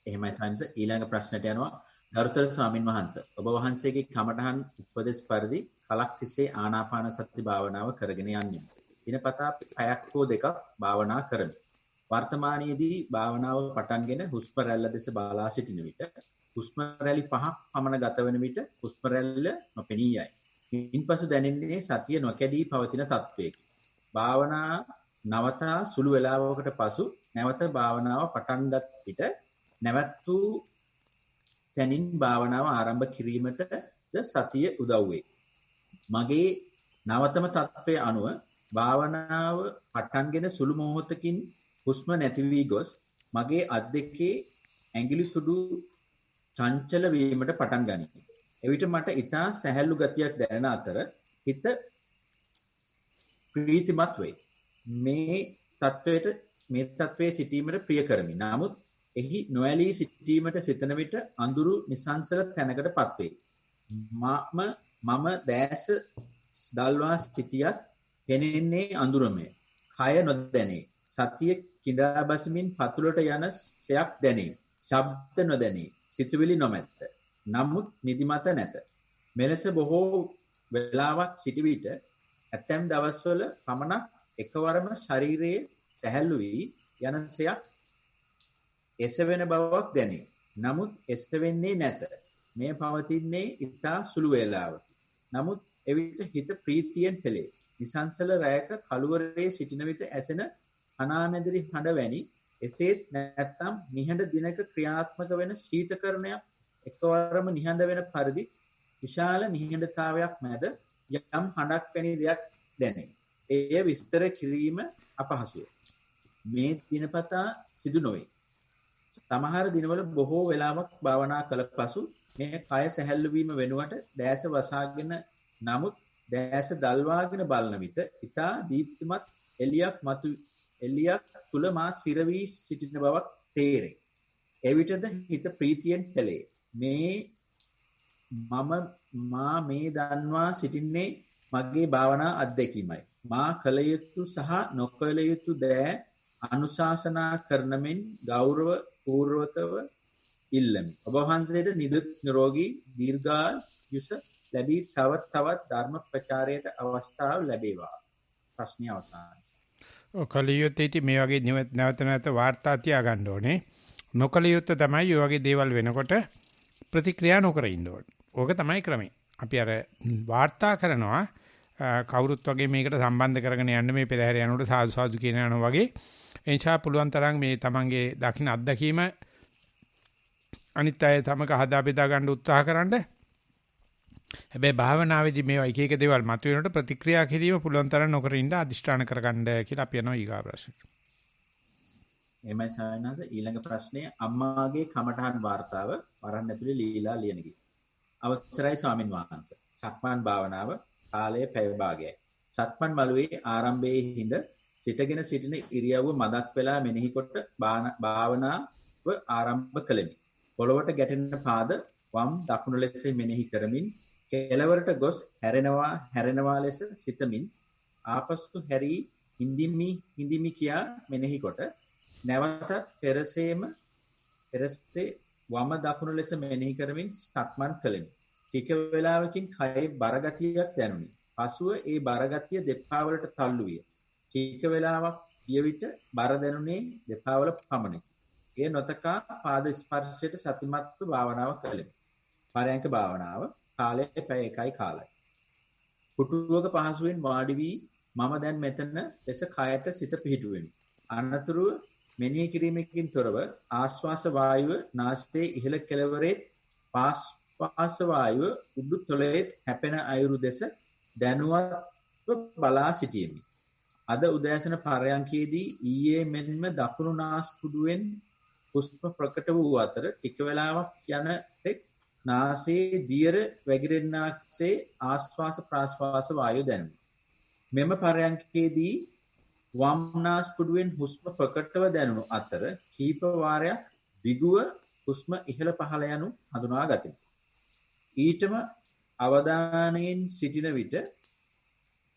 Speaker 1: එහෙමයි සයින්ස් ඊළඟ ප්‍රශ්නට යනවා ගරුතර ස්වාමින් වහන්සේ ඔබ වහන්සේගේ කමඨහන් උපදෙස් පරිදි කලක් තිස්සේ ආනාපාන සති භාවනාව කරගෙන යන්නේ. දිනපතා පැයක් හෝ දෙකක් භාවනා කරමි. වර්තමානයේදී භාවනාව පටන්ගෙන හුස්ම රැල්ල දෙස බලා සිටින විට හුස්ම රැලි 5ක් පමණ ගත වන විට හුස්ම රැල්ල නොපෙනී යයි. ඉන්පසු දැනෙන්නේ සතිය නොකැඩී පවතින තත්වයකි. භාවනා නවතා සුළු වේලාවකට පසු නැවත භාවනාව පටන්ගත් විට නැවත් වූ තැනින් භාවනාව ආරම්භ කිරීමටද සතිය උදව් වේ. මගේ නවතම තත්ත්වයේ අනුව භාවනාව පටන්ගෙන සුළු මොහොතකින් හුස්ම නැති වී ගොස් මගේ අත් දෙකේ ඇඟිලි තුඩු චංචල වීමට පටන් ගනී. එවිට මට ඊටා සැහැල්ලු ගතියක් දැනෙන අතර හිත ප්‍රීතිමත් වේ. මේ තත්වයේ සිටීමට ප්‍රිය කරමි. නමුත් එහි නොඇලී සිටීමට සිතන විට අඳුරු නිසංසල තැනකටපත් වේ. මම දැස දල්වා සිටියත් පෙනෙන්නේ අඳුරමය. කය නොදැනේ. සතිය කිඳා බසිමින් පතුලට යන සයක් දැනේ. ශබ්ද නොදැනේ. සිතුවිලි නොමැත. නමුත් නිදිමත නැත. මෙලෙස බොහෝ වේලාවක් සිටි විට ඇතැම් දවස්වල පමණක් එකවරම ශරීරයේ සැහැල්ලු වී යන සයක් එසවෙන බවක් දැනේ. නමුත් එසවෙන්නේ නැත. මේ පවතින්නේ ඉතා සුළු වේලාවකි. නමුත් එවිට හිත ප්‍රීතියෙන් පෙළේ. නිසංසල රැයක කළුවරේ සිටින විට ඇසෙන අනාමැදිරි හඬ වැනි එසේත් නැත්නම් නිහඬ දිනක ක්‍රියාත්මක වෙන ශීතකරණයක් එකවරම නිහඬ වෙන පරිදි විශාල නිහඬතාවයක් මැද යම් හඬක් වැනි දෙයක් දැනේ. එය විස්තර කිරීම අපහසුය. මේ දිනපතා සිදු නොවේ. සමහර දිනවල බොහෝ වෙලාවක් භාවනා කළ පසු මේ කය සැහැල්ලු වීම වෙනුවට දැස වසාගෙන නමුත් දැස දල්වාගෙන බලන විට ඊතා දීප්තිමත් එළියක් තුල මා සිර වී සිටින බවක් තේරේ. එවිටද හිත ප්‍රීතියෙන් පෙළේ. මා මේ දන්වා සිටින්නේ මගේ භාවනා අත්දැකීමයි. මා කල යුතු සහ නොකල යුතු දෑ අනුශාසනා කරන මෙන් ගෞරව පූර්වකව ඉල්ලමි. ඔබ වහන්සේට නිදුක් නිරෝගී දීර්ඝායුෂ ලැබී තවත් ධර්ම ප්‍රචාරයට අවස්ථාව ලැබේවා. ප්‍රශ්නය අවසන්.
Speaker 2: කලියුත්තේ මේ වගේ නැවත වාර්තා තියා ගන්න ඕනේ. නොකලියුත්ත තමයි මේ වගේ දේවල් වෙනකොට ප්‍රතික්‍රියා නොකර ඉන්න ඕනේ. ඕක තමයි ක්‍රමය. අපි අර වාර්තා කරනවා කවුරුත් වගේ මේකට සම්බන්ධ කරගෙන යන්න මේ පෙරහැර යනකොට සාදු සාදු කියන යනවා වගේ. එනිසා පුළුවන් තරම් මේ තමන්ගේ දකින්න අත්දැකීම අනිත් අය තමක හදා බෙදා ගන්න උත්සාහ කරන්න. හැබැයි භාවනාවේදී මේවා එක එක දේවල් මතුවෙනකොට ප්‍රතික්‍රියා කිරීම පුළුවන් තරම් නොකර ඉන්න අදිෂ්ඨාන කරගන්න කියලා අපි යනවා ඊගා ප්‍රශ්නෙට.
Speaker 1: එමයි සායනස ඊළඟ ප්‍රශ්නය අම්මාගේ කමඨහන් වාර්තාව වරන් ඇතුලේ ලීලා ලියනකි. අවසරයි ස්වාමින් වහන්සේ. සක්මන් භාවනාව කාලය පැය භාගයයි. සක්මන් මළුවේ ආරම්භයේ හිඳ සිටගෙන සිටින ඉරියව්ව මදක් වෙලා මෙනෙහි කොට භාවනාව ආරම්භ කළෙමි. පොළවට ගැටෙන පාද වම් දකුණු ලෙස මෙනෙහි කරමින් කෙළවරට ගොස් හැරෙනවා ලෙස සිතමින් ආපසු හැරී හිඳිමි කියා මෙනෙහි කොට නැවතත් පෙරසේ වම දකුණු ලෙස මෙනෙහි කරමින් සක්මන් කළෙමි. ටික වේලාවකින් කයේ බරගතියක් දැනුනි. පසුව ඒ බරගතිය දෙපා වලට තල්ලු විය. ටික වේලාවක් ගිය විට බර දැනුනේ දෙපා වල පමණි. ඒ නොතකා පාද ස්පර්ශයට සතිමත්ව භාවනාව කළෙමි. පරයන්ක භාවනාව කාලය පැය 1යි කාලයි. පුටුවක පහසුවෙන් වාඩි වී මම දැන් මෙතන ලෙස කයට සිත පිහිටුවෙමි. අනතුරුව මෙනෙහි කිරීමකින් තොරව ආශ්වාස වායුව නාසයේ ඉහළ කෙළවරේ පාස් වායුව උඩු තොලේ හැපෙන අයුරු දෙස දැනුවත්ව බලා සිටියෙමි. අද උදෑසන පරයන්කේදී ඊයේ මෙන්ම දකුණු නාස්පුඩුවෙන් හුස්ම ප්‍රකට වූ අතර ටික වේලාවක් යන තෙක් නාසයේ දියර වැగిරෙන්නාක්සේ ආශ්වාස ප්‍රාශ්වාස වායුව දැනුනි. මෙම පරයන්කේදී වම් නාස්පුඩුවෙන් හුස්ම ප්‍රකටව දැනුණු අතර කීප වාරයක් දිගුව හුස්ම ඉහළ පහළ යනු හඳුනා ගතිමි. ඊටම අවධානයෙන් සිටින විට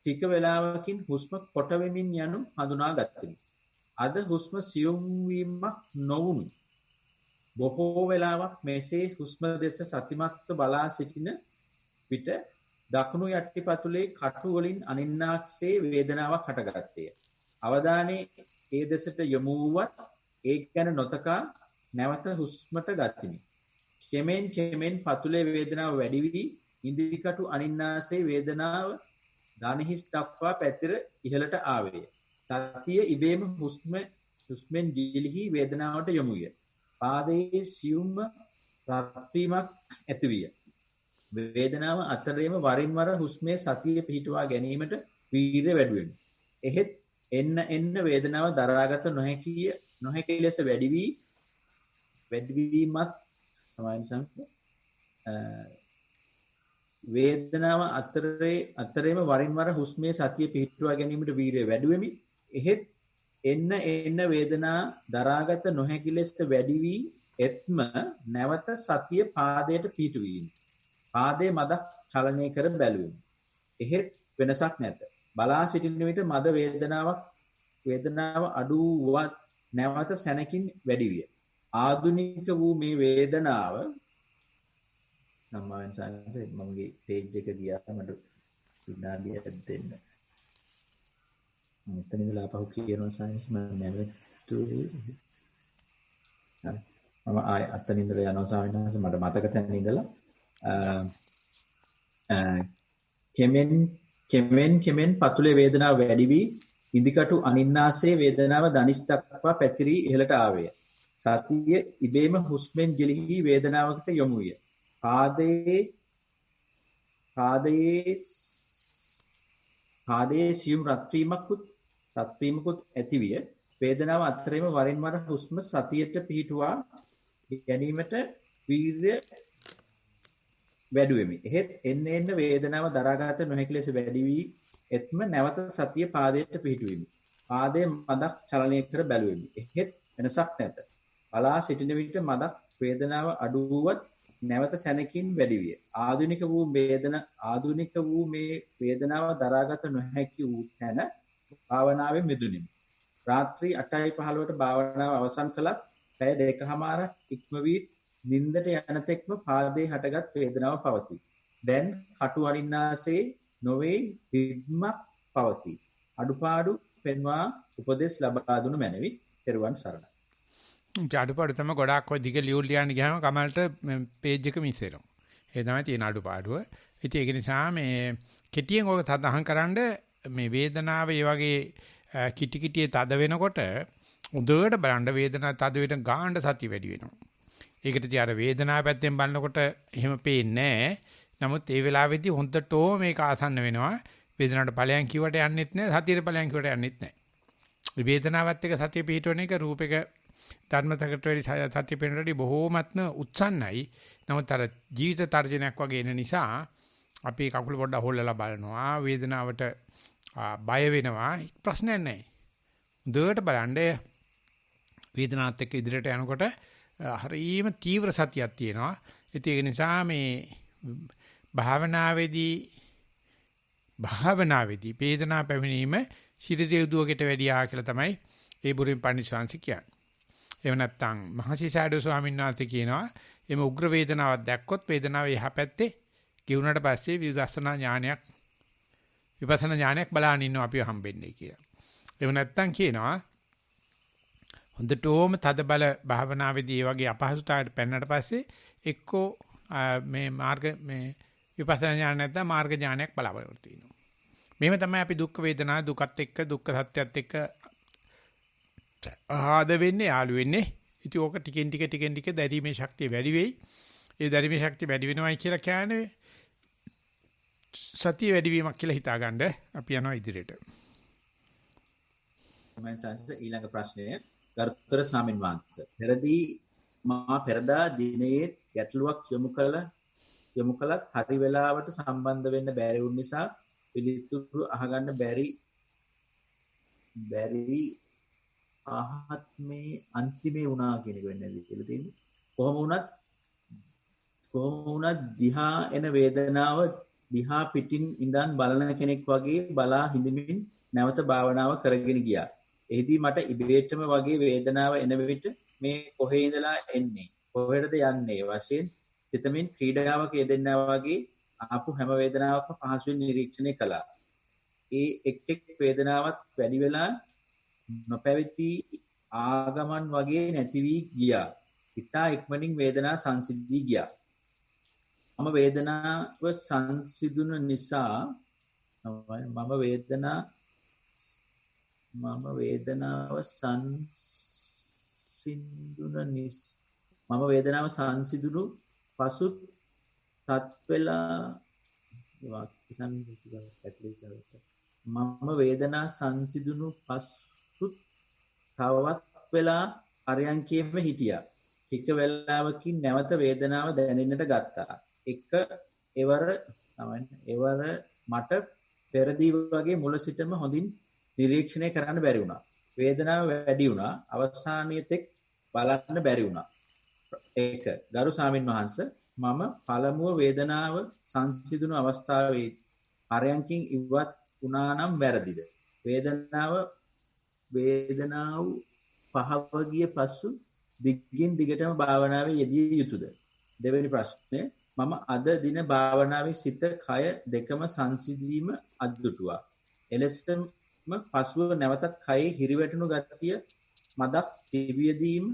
Speaker 1: ටික වේලාවකින් හුස්ම කොට වෙමින් යනු හඳුනා ගතිමි. අද හුස්ම සියුම් වීමක් නොවුණු. බොහෝ වෙලාවක් මෙසේ හුස්ම දෙස සතිමත්ව බලා සිටින විට දකුණු යටිපතුලේ කටු වලින් අනින්නාක්සේ වේදනාවක් හටගත්තේය. අවධානයේ ඒ දෙසට යොමු වුවත් ඒ ගැන නොතකා නැවත හුස්මට ගතිමි. කෙමෙන් පතුලේ වේදනාව වැඩි වී ඉන්ද්‍රිකටු අනින්නාසේ වේදනාව දණහිස් දක්වා පැතිර ඉහළට ආවේය. සතිය ඉබේම හුස්මෙන් ගිලිහි වේදනාවට යොමු විය. පාදයේ සියුම්ම රත්වීමක් ඇතිවිය. වේදනාව අතරේම වරින් වර හුස්මේ සතිය පිහිටුවා ගැනීමට වීර්ය වැඩුවෙමි. එහෙත් එන්න වේදනාව දරාගත නොහැකි ලෙස වැඩිවීමත් වේදනාව අතරේම වරින් වර හුස්මේ සතිය පිහිටුවා ගැනීමට වීර්ය වැඩුවෙමි. එහෙත් එන්න වේදනා දරාගත නොහැකි ලෙස වැඩි වී එත්ම නැවත සතිය පාදයට පිහිටුවීම. පාදයේ මදක් චලනය කර බැලුවෙමි. එහෙත් වෙනසක් නැත. බලා සිටින විට මද වේදනාව අඩු වුවත් නැවත සැනකින් වැඩි විය. ආධුනික වූ මේ වේදනාව සම්මාවෙන් සංසය මගේ පේජ් එක ගියා මට විනාඩියක් දෙන්න. මෙතන ඉඳලා අපහු කියනවා සයින්ස් මම නැවතුනේ. මම ආය අතන ඉඳලා යනවා ස්වාමීන් වහන්සේ මට මතක තැන ඉඳලා කෙමෙන් පතුලේ වේදනාව වැඩි වී ඉදිකටු අනින්නාසේ වේදනාව දනිස් දක්වා පැතිරී ඉහළට ආවේය. සතිය ඉබේම හුස්මෙන් ගිලිහි වේදනාවකට යොමු විය. පාදයේ සියුම් රත් වීමකුත් ඇති විය. වේදනාව අතරේම වරින් වර හුස්ම සතියට පිහිටුවා ගැනීමට වීර්ය වැඩුවෙමි. එහෙත් එන්න වේදනාව දරාගත නොහැකි ලෙස වැඩි වී එත්ම නැවත සතිය පාදයට පිහිටුවෙමි. පාදයේ මදක් චලනය කර බැලුවෙමි. එහෙත් වෙනසක් නැත. බලා සිටින විට මදක් වේදනාව අඩු වුවත් නැවත සැනකින් වැඩි විය. ආධුනික වූ මේ වේදනාව දරාගත නොහැකි වූ තැන භාවනාවේ මිදුණෙමි. රාත්‍රී 8:15ට භාවනාව අවසන් කළත් පැය දෙකමාරක් ඉක්ම වී නිින්දට යන තෙක්ම පාදයේ හටගත් වේදනාව පවතී. දැන් කටු අනින්නාසේ නොවේ රිද්මක් පවතී. අඩුපාඩු පෙන්වා උපදෙස් ලබා දුණු මැනවි. පෙරවන් සරණයි.
Speaker 2: අඩුපාඩු තමයි ගොඩාක් ඔය දිග ලියුම් ලියන්න ගියාම කමල්ට පේජ් එක මිස් වෙනවා. ඒ තමයි තියෙන අඩුපාඩුව. ඉතින් ඒක නිසා මේ කෙටියෙන් ඔක සඳහන් කරන්න මේ වේදනාව ඒ වගේ කිටි කිටියේ තද වෙනකොට උදේට බලන්න වේදනාව තද වෙන ගාඬ සතිය වැඩි වෙනවා. ඒකට ඉතින් අර වේදනාව පැත්තෙන් බලනකොට එහෙම පේන්නේ නැහැ. නමුත් ඒ වෙලාවේදී හොඳටම මේක ආසන්න වෙනවා. වේදනාවට ඵලයන් කිව්වට යන්නෙත් නැහැ. සතියේ ඵලයන් කිව්වට යන්නෙත් නැහැ. මේ වේදනාවත් එක්ක සතිය පිහිටවන එක රූපයක ධර්මතකට වැඩි සතිය පිහිටවන්නදී බොහෝමත්ම උත්සන්නයි. නමුත් අර ජීවිත තර්ජනයක් වගේ එන නිසා අපි කකුල පොඩ්ඩක් හොල්ලලා බලනවා. වේදනාවට බය වෙනවා. ප්‍රශ්නයක් නැහැ. හොඳට බලන්න වේදනාවත් එක්ක ඉදිරියට යනකොට හරිම තීව්‍ර සතියක් තියෙනවා. ඒක නිසා මේ භාවනාවේදී වේදනාව පැමිණීම ශිරදේ උදුවකට වැඩියා කියලා තමයි ඒ බුරින් පණිස්වාංශ කියන්නේ. එහෙම නැත්නම් මහසිසාරද ස්වාමීන් වහන්සේ කියනවා එimhe උග්‍ර වේදනාවක් දැක්කොත් වේදනාව එහා පැත්තේ ගිවුනට පස්සේ විදර්ශනා ඥානයක් බලන්න ඉන්නවා අපිව හම්බෙන්නේ කියලා. එහෙම නැත්නම් කියනවා හොඳටම තද බල භාවනාවේදී මේ වගේ අපහසුතාවයට පැනනට පස්සේ එක්කෝ මේ විපස්සනා ඥාන නැත්නම් මාර්ග ඥානයක් බලාපොරොත්තු වෙනවා. මෙහෙම තමයි අපි දුක් වේදනා දුකත් එක්ක දුක්ඛ සත්‍යයත් එක්ක ආද වෙන්නේ යාළු වෙන්නේ. ඉතින් ඕක ටිකෙන් ටික දැරීමේ ශක්තිය වැඩි වෙයි. ඒ දැරීමේ ශක්තිය වැඩි වෙනවයි කියලා කියන්නේ සතිය වැඩි වීමක් කියලා හිතාගන්න අපි යනවා ඉදිරියට.
Speaker 1: මම ඊළඟ ප්‍රශ්නය ගරුතර ස්වාමීන් වහන්සේ. පෙරදා දිනයේ ගැටලුවක් යොමු කළත් හරි වෙලාවට සම්බන්ධ වෙන්න බැරි වුන නිසා පිළිතුරු අහගන්න බැරි ආත්මේ අන්තිමේ වුණා කියන එක වෙන්නේ කියලා තියෙන්නේ. කොහොම වුණත් දිහා එන වේදනාව දිහා පිටින් ඉඳන් බලන කෙනෙක් වගේ බලා හිඳමින් නැවත භාවනාව කරගෙන ගියා. එහිදී මට ඉබේටම වගේ වේදනාව එන විට මේ කොහේ ඉඳලා එන්නේ කොහෙටද යන්නේ වශයෙන් සිතමින් ක්‍රීඩාවක යෙදෙන්නා වගේ ආපු හැම වේදනාවක්ම පහසුවෙන් නිරීක්ෂණය කළා. ඒ එක් වේදනාවක් වැඩි වෙලා නොපැවති ආගමන් වගේ නැති වී ගියා. ඉතා ඉක්මනින් වේදනා සංසිද්ධී ගියා. මම වේදනාව සංසිඳුන නිසා පසුත් තත් වෙලා මම වේදනා සංසිඳුණු පසුත් තවත් වෙලා අරයන්කේම හිටියා. ටික වෙලාවකින් නැවත වේදනාව දැනෙන්නට ගත්තා. එවර මට පෙරදී වගේ මුල සිටම හොඳින් නිරීක්ෂණය කරන්න බැරි වුණා. වේදනාව වැඩි වුණා. අවසානයේ තෙක් බලන්න බැරි වුණා. 1. ගරු ස්වාමින් වහන්සේ මම පළමුව වේදනාව සංසිඳුණු අවස්ථාවේ පරයන්කින් ඉවත් වුණා නම් වැරදිද? වේදනාව පහව ගිය පසු දිගින් දිගටම භාවනාවේ යෙදිය යුතුයද? දෙවෙනි ප්‍රශ්නය මම අද දින භාවනාවේ සිත කය දෙකම සංසිඳීම අද්දුටුවා. එලෙසම පසුව නැවතත් කයේ හිරිවැටුණු ගතිය මදක් තිබියදීම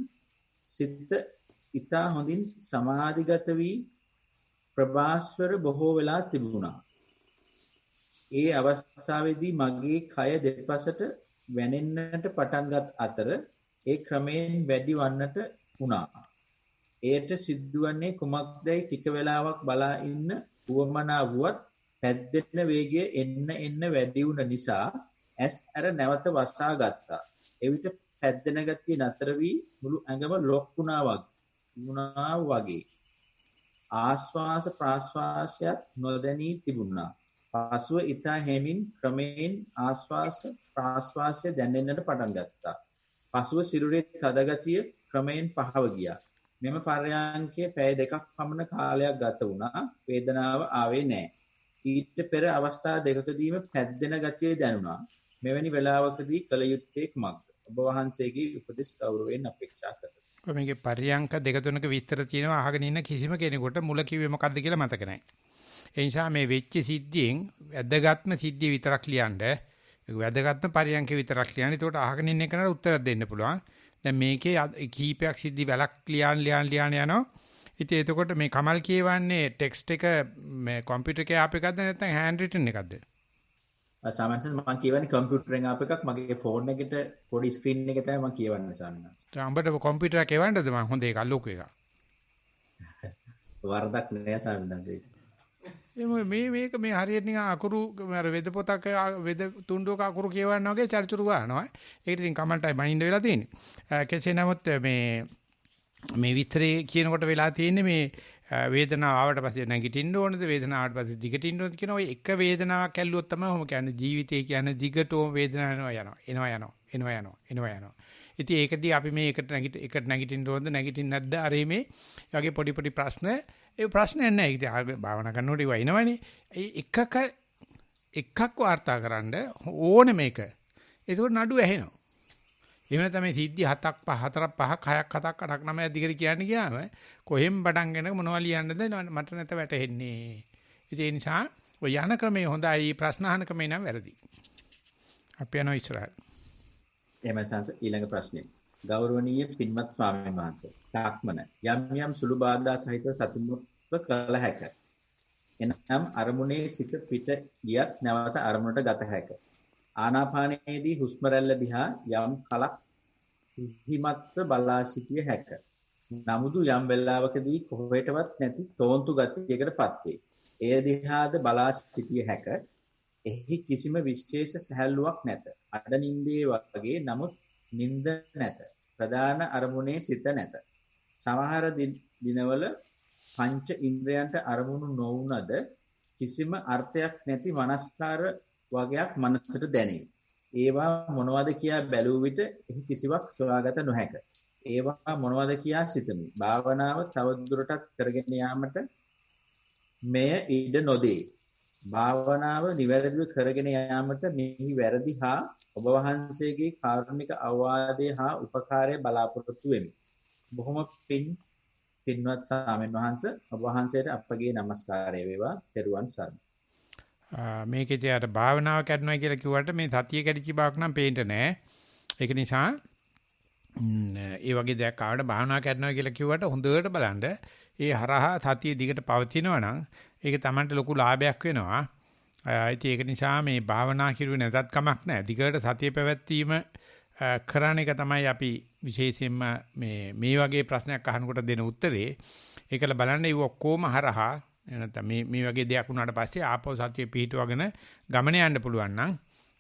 Speaker 1: සිත ඉතා හොඳින් සමාධිගත වී ප්‍රභාස්වර බොහෝ වෙලා තිබුණා. ඒ අවස්ථාවේදී මගේ කය දෙපසට වැනෙන්නට පටන්ගත් අතර ඒ ක්‍රමයෙන් වැඩි වන්නට වුණා. එයට සිදුවන්නේ කුමක්දයි ටික වේලාවක් බලා ඉන්න උවමනා වුවත් පැද්දෙන වේගය එන්න වැඩි වුණ නිසා ඇස් ඇර නැවත වසා ගත්තා. එවිට පැද්දෙන ගතිය නතර වී මුළු ඇඟම ලොක් වුණා වගේ. ආශ්වාස ප්‍රාශ්වාසයත් නොදැනී තිබුණා. පසුව ඊතා හැමින් ක්‍රමයෙන් ආශ්වාස ප්‍රාශ්වාසය දැනෙන්නට පටන් ගත්තා. පසුව සිරුරේ තද ගතිය ක්‍රමයෙන් පහව ගියා. මෙම පර්යාංකයේ පැය දෙකක් පමණ කාලයක් ගත වුණා. වේදනාව ආවේ නැහැ. ඊට පෙර අවස්ථා දෙකකදීම පැද්දෙන ගතිය දැනුණා. මෙවැනි වෙලාවකදී කල යුත්තේ කුමක්ද? ඔබ වහන්සේගේ උපදෙස් ගෞරවයෙන් අපේක්ෂා කරමි.
Speaker 2: මේකේ පරියංක දෙක තුනක විස්තර තියෙනවා අහගෙන ඉන්න කිසිම කෙනෙකුට මුල කිව්වේ මොකද්ද කියලා මතක නැහැ. ඒ නිසා මේ වෙච්ච සිද්ධියෙන් වැදගත්ම සිද්ධිය විතරක් ලියන්න. ඒක වැදගත්ම පරියංක විතරක් ලියන්න. ඒකට අහගෙන ඉන්න කෙනාට උත්තරයක් දෙන්න පුළුවන්. දැන් මේකේ කීපයක් සිද්ධි වැලක් ලියන්න යනවා. ඉතින් එතකොට මේ කමල් කියවන්නේ ටෙක්ස්ට් එක මේ කම්පියුටර් එකේ ආප් එකක්ද නැත්නම් හෑන්ඩ් රිටන් එකක්ද?
Speaker 1: සාමාන්‍යයෙන් මම කියවන්නේ කම්පියුටරෙන් ආප් එකක්. මගේ ෆෝන් එකට පොඩි ස්ක්‍රීන් එක තමයි මම කියවන්නේ සාමාන්‍යයෙන්.
Speaker 2: උඹට කම්පියුටර් එකේ වන්නද මම හොඳ එක ලොකු එක.
Speaker 1: වරදක් නෑ සාමාන්‍යයෙන්.
Speaker 2: මේක මේ හරියට නිකන් අකුරු අර වෙද පොතක වෙද තුණ්ඩුවක අකුරු කියවන්න වගේ චර්චුරු ගන්නවා. ඒකට ඉතින් කමන්ටයි බනින්න වෙලා තියෙන්නේ. කෙසේ නමුත් මේ විතරේ කියනකොට වෙලා තියෙන්නේ මේ වේදනාව ආවට පස්සේ නැගිටින්න ඕනද වේදනාව ආවට පස්සේ දිගටින්න ඕනද කියන ඔය එක වේදනාවක් ඇල්ලුවොත් තමයි ඔහොම කියන්නේ ජීවිතය කියන්නේ දිගටම වේදනාව එනවා. ඉතින් ඒකදී අපි මේ එකට නැගිටින්න ඕනද නැගිටින්න නැද්ද අර මේ වගේ පොඩි ප්‍රශ්න ඒ ප්‍රශ්නයක් නැහැ. ඉතින් භාවනා කරනකොට ඒවා එනවනේ. ඒ එකක් වාර්තාකරනද ඕනේ මේක. ඒක නඩු ඇහෙනවා. එහෙම නැත්නම් මේ සිද්ධි 4ක් 5ක් 6ක් 7ක් 8ක් 9ක් දිගට කියන්න ගියාම කොහෙන් පටන් ගෙන මොනවා ලියන්නද මට නැත වැටහෙන්නේ. ඒ නිසා ඔය යන ක්‍රමය හොඳයි ප්‍රශ්න අහන ක්‍රමය නම් වැරදි. අපි යනවා ඉස්සරහට.
Speaker 1: එහෙම සංස ඊළඟ ප්‍රශ්නේ. ගෞරවනීය පින්වත් ස්වාමීන් වහන්සේ. සක්මන යම් සුළු බාධා සහිත සතුටුව කළ හැක. එනම් අරමුණේ සිට පිට ගියත් නැවත අරමුණට ගත හැක. ආනාපානයේදී හුස්ම රැල්ල දිහා යම් කලක් හිමත්ව බලා සිටිය හැක. නමුදු යම් වෙලාවකදී කොහෙටවත් නැති තෝන්තු ගතියකටපත් වේ. එය දිහාද බලා සිටිය හැක. එහි කිසිම විශේෂ සැහැල්ලුවක් නැත. අඩ නින්දේ වගේ නමුත් නින්ද නැත. ප්‍රධාන අරමුණේ සිත නැත. සමහර දිනවල පංච ඉන්ද්‍රයන්ට අරමුණු නොවුනද කිසිම අර්ථයක් නැති මනස්කාර වගේක් මනසට දැනේ. ඒවා මොනවද කියා බැලුව විට එහි කිසිවක් සොයාගත නොහැක. ඒවා මොනවද කියා සිතමි. භාවනාව තවදුරටත් කරගෙන යාමට මෙය ඉඩ නොදේ. භාවනාව නිවැරදිව කරගෙන යාමට මෙහි වැරදි හා ඔබ වහන්සේගේ කාරුණික අවවාදය හා උපකාරය බලාපොරොත්තු වෙමි. බොහොම පින්වත් ස්වාමීන් වහන්සේ ඔබ වහන්සේට අපගේ নমස්කාරය වේවා. ත්වන් සරණයි.
Speaker 2: මේකේදී අර භාවනාව කරනවා කියලා කිව්වට මේ සතිය කැඩිච්ච බවක් නම් පේන්න නැහැ. ඒක නිසා ඒ වගේ දෙයක් ආවට භාවනා කරනවා කියලා කිව්වට හොඳට බලන්න. ඒ හරහා සතිය දිගට පවතිනවා නම් ඒක Tamanට ලොකු ලාභයක් වෙනවා. ඉතින් ඒක නිසා මේ භාවනා කිරුවේ නැතත් කමක් නැහැ. දිගට සතිය පැවැත්වීම කරන එක තමයි අපි විශේෂයෙන්ම මේ වගේ ප්‍රශ්නයක් අහනකොට දෙන උත්තරේ. ඒකල බලන්න ඒ ඔක්කොම හරහා නැත්නම් මේ වගේ දෙයක් වුණාට පස්සේ ආපෝ සතිය පිහිටවගෙන ගමන යන්න පුළුවන් නම්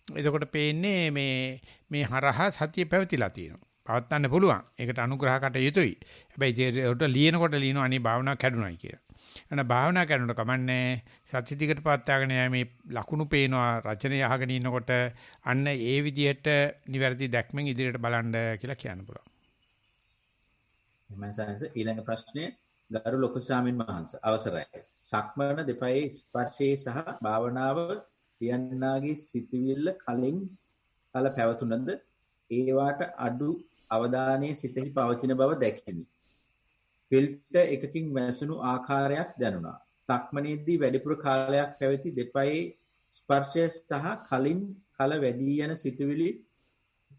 Speaker 2: එතකොට පේන්නේ මේ හරහා සතිය පැවතිලා තියෙනවා. පවත්වන්න පුළුවන්. ඒකට අනුග්‍රහකට යුතුයි. හැබැයි ඒකට ලියනකොට ලියනවා අනේ භාවනා කැඩුනායි කියලා. එන භාවනා කරනකොට කමන්නේ සත්‍ය දිගට පවත්වාගෙන යෑමේ ලකුණු පේනවා රචනය අහගෙන ඉන්නකොට අන්න ඒ විදිහට නිවැරදි දැක්මෙන් ඉදිරියට බලන්න කියලා කියන්න පුළුවන්.
Speaker 1: එමන්සන්ස ඊළඟ ප්‍රශ්නය ගරු ලොකු ස්වාමීන් වහන්සේ අවසරයි. සක්මන දෙපයේ ස්පර්ශයේ සහ භාවනාව පියන්නාගේ සිතවිල්ල කලින් කල පැවතුනද ඒවාට අඩු අවධානයේ සිතෙහි පවතින බව දැකිනි. ෆිල්ටර් එකකින් වැසුණු ආකාරයක් දැනුණා. සක්මනේදී වැඩිපුර කාලයක් පැවති දෙපයේ ස්පර්ශය සහ කලින් කල වැඩි යන සිතවිලි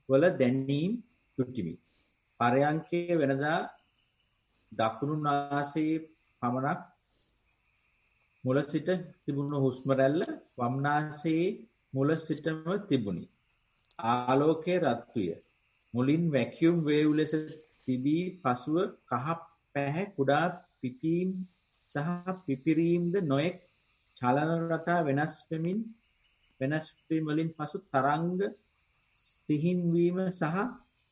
Speaker 1: වල දැනීම් තුටිමි. පරයන්කේ වෙනදා දකුණු නාසයේ පමණක් මුල සිට තිබුණු හුස්ම රැල්ල වම් නාසයේ මුල සිටම තිබුණි. ආලෝකයේ රත්විය. මුලින් වැකියුම් වේව් ලෙස තිබී පසුව කහ පැහැ කුඩා පිපීම් සහ පිපිරීම්ද නොයෙක් චලන රටා වෙනස් වීම වලින් පසු තරංග සිහින් වීම සහ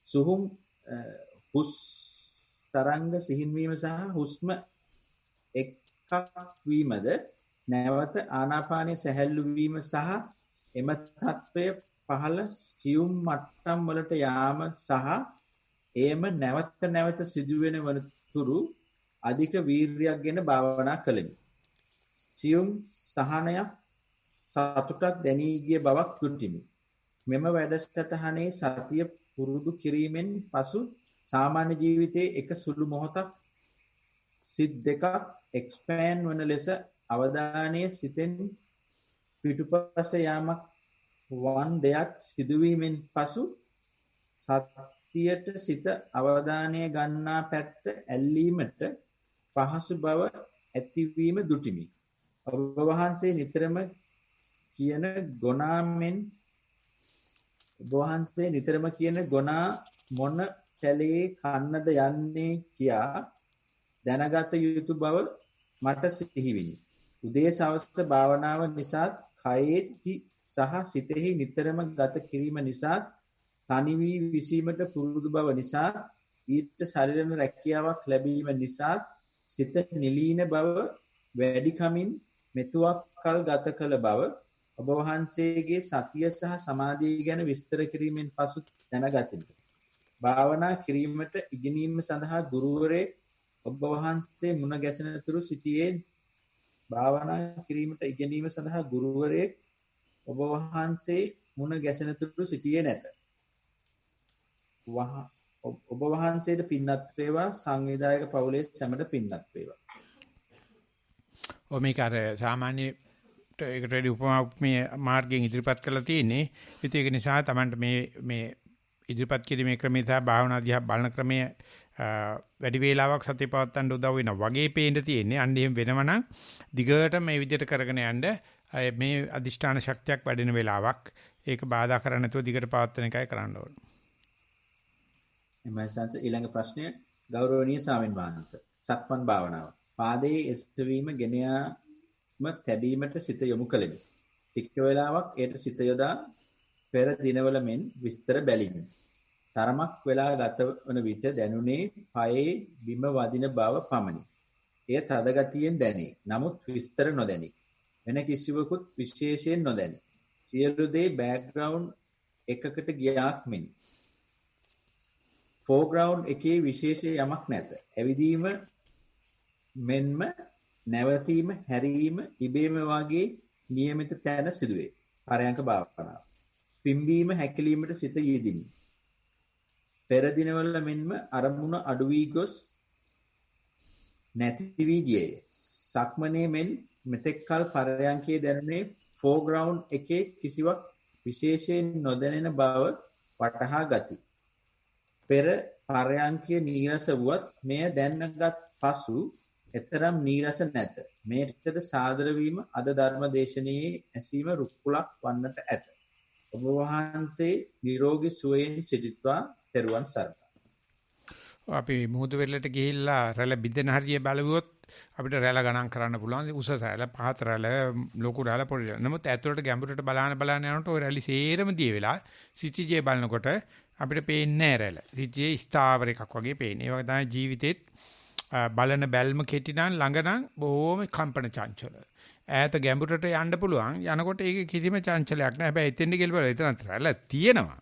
Speaker 1: සුහුම් තරංග සිහින් වීම සහ හුස්ම එක්කක් වීමද නැවත ආනාපානයේ සැහැල්ලු වීම සහ එම තත්වය පහළ සියුම් මට්ටම් වලට යාම සහ එයම නැවත සිදුවෙන වනතුරු අධික වීර්යයක් ගෙන භාවනා කළෙමි. සියුම් සහනයක් සතුටක් දැනී ගිය බවක් දුටිමි. මෙම වැඩසටහනේ සතිය පුරුදු කිරීමෙන් පසු සාමාන්‍ය ජීවිතයේ එක සුළු මොහොතක් සිත් දෙකක් එක්ස්පෑන්ඩ් වන ලෙස අවධානය සිතෙන් පිටුපස යාමක් වන් දෙයක් සිදුවීමෙන් පසු සතියට සිත අවධානය ගන්නා පැත්ත ඇල්ලීමට පහසු බව ඇතිවීම දුටිමි. ඔබ වහන්සේ නිතරම කියන ගොනා මොන කැලේ කන්නද යන්නේ කියා දැනගත යුතු බව මට සිහිවිනි. උදේ සවස් භාවනාව නිසා කයෙහි සහ සිතෙහි නිතරම ගත කිරීම නිසා තනි වී විසීමට පුරුදු බව නිසා ඊට ශරීරම රැකියාවක් ලැබීම නිසා සිත නිලීන බව වැඩි කමින් මෙතුවක් කල් ගත කළ බව ඔබ වහන්සේගේ සතිය සහ සමාධිය ගැන විස්තර කිරීමෙන් පසු දැනගතිමි. භාවනා කිරීමට ඉගෙනීම සඳහා ගුරුවරයෙක් ඔබ වහන්සේ මුණ ගැසෙන තුරු සිටියේ නැත. ඔබ වහන්සේට පින්නත් වේවා, සංවිධායක පවුලේ සැමට පින්නත් වේවා.
Speaker 2: මේක අර සාමාන්‍ය ඒකට වැඩි උපමා මාර්ගයෙන් ඉදිරිපත් කරලා තියෙන්නේ. ඉතින් ඒක නිසා Tamanට මේ ඉදිරිපත් කිරීමේ ක්‍රමය සහ භාවනා දිහා බලන ක්‍රමය වැඩි වේලාවක් සතිය පවත්වන්න උදව් වෙනවා වගේ පේන්න තියෙන්නේ. අන්න එහෙම වෙනවනම් දිගට මේ විදිහට කරගෙන යන්න මේ අදිෂ්ඨාන ශක්තියක් වැඩෙන වෙලාවක් ඒක බාධා කරන්නේ නැතුව දිගට පවත්වන එකයි කරන්න ඕනේ.
Speaker 1: එමය සංස ඊළඟ ප්‍රශ්නය ගෞරවනීය ස්වාමීන් වහන්සේ. සක්මන් භාවනාව. පාදයේ එස්වීම ගෙන යාම තැබීමට සිත යොමු කළෙමි. ටික වේලාවක් ඒට සිත යොදා පෙර දිනවල මෙන් විස්තර බැලිමි. තරමක් වෙලා ගත වන විට දැනුනේ පයේ බිම වදින බව පමණි. එය තද ගතියෙන් දැනේ. නමුත් විස්තර නොදැනි. වෙන කිසිවකුත් විශේෂයෙන් නොදැනි. සියලු දේ බෑග්ග්‍රවුන්ඩ් එකකට ගියාක් මෙනි. ෆෝග්‍රවුන්ඩ් එකේ විශේෂ යමක් නැත. ඇවිදීම මෙන්ම නැවතීම හැරීම ඉබේම වාගේ નિયમિત තැන සිදුවේ. පරයන්ක භාවනාව. පිම්බීම හැකිලීමට සිත යෙදිනි. පෙර දිනවල මෙන්ම අරමුණ අඩු වී ගොස් නැති වී ගියේය. සක්මනේ මෙන් මෙතෙක් කල පරයන්කේ දැනුනේ ෆෝග්‍රවුන්ඩ් එකේ කිසිවක් විශේෂයෙන් නොදැනෙන බව වටහා ගති. පෙර පරයන්කේ නීරස වුවත් මෙය දැනගත් පසු එතරම් නීරස නැත. මේටද සාදර වීම අද ධර්ම දේශනාවේ ඇසීම රුක්කුලක් වන්නට ඇත. ඔබ වහන්සේ නිරෝගී සුවයෙන් සිටිත්වා. තෙරුවන් සරණයි.
Speaker 2: අපි මුහුදු වෙරළට ගිහිල්ලා රැළ බින්දෙන හරිය බලුවොත් අපිට රැළ ගණන් කරන්න පුළුවන්. උස රැළ, පහත් රැළ, ලොකු රැළ, පොඩි රැළ. නමුත් ඇතුළට ගැඹුරට බලන යනකොට ওই රැලි සේරම දිය වෙලා සිටිජේ බලනකොට අපිට පේන්නේ නැහැ රැළ. සිටිජේ ස්ථාවර එකක් වගේ පේන්නේ. ඒ වගේ තමයි ජීවිතෙත් බලන බැල්ම කෙටි නම් ළඟ නම් බොහොම කම්පන චංචල. ඈත ගැඹුරට යන්න පුළුවන්. යනකොට ඒක කිසිම චංචලයක් නැහැ. හැබැයි එතෙන්ද කියලා එතන රැළ තියෙනවා.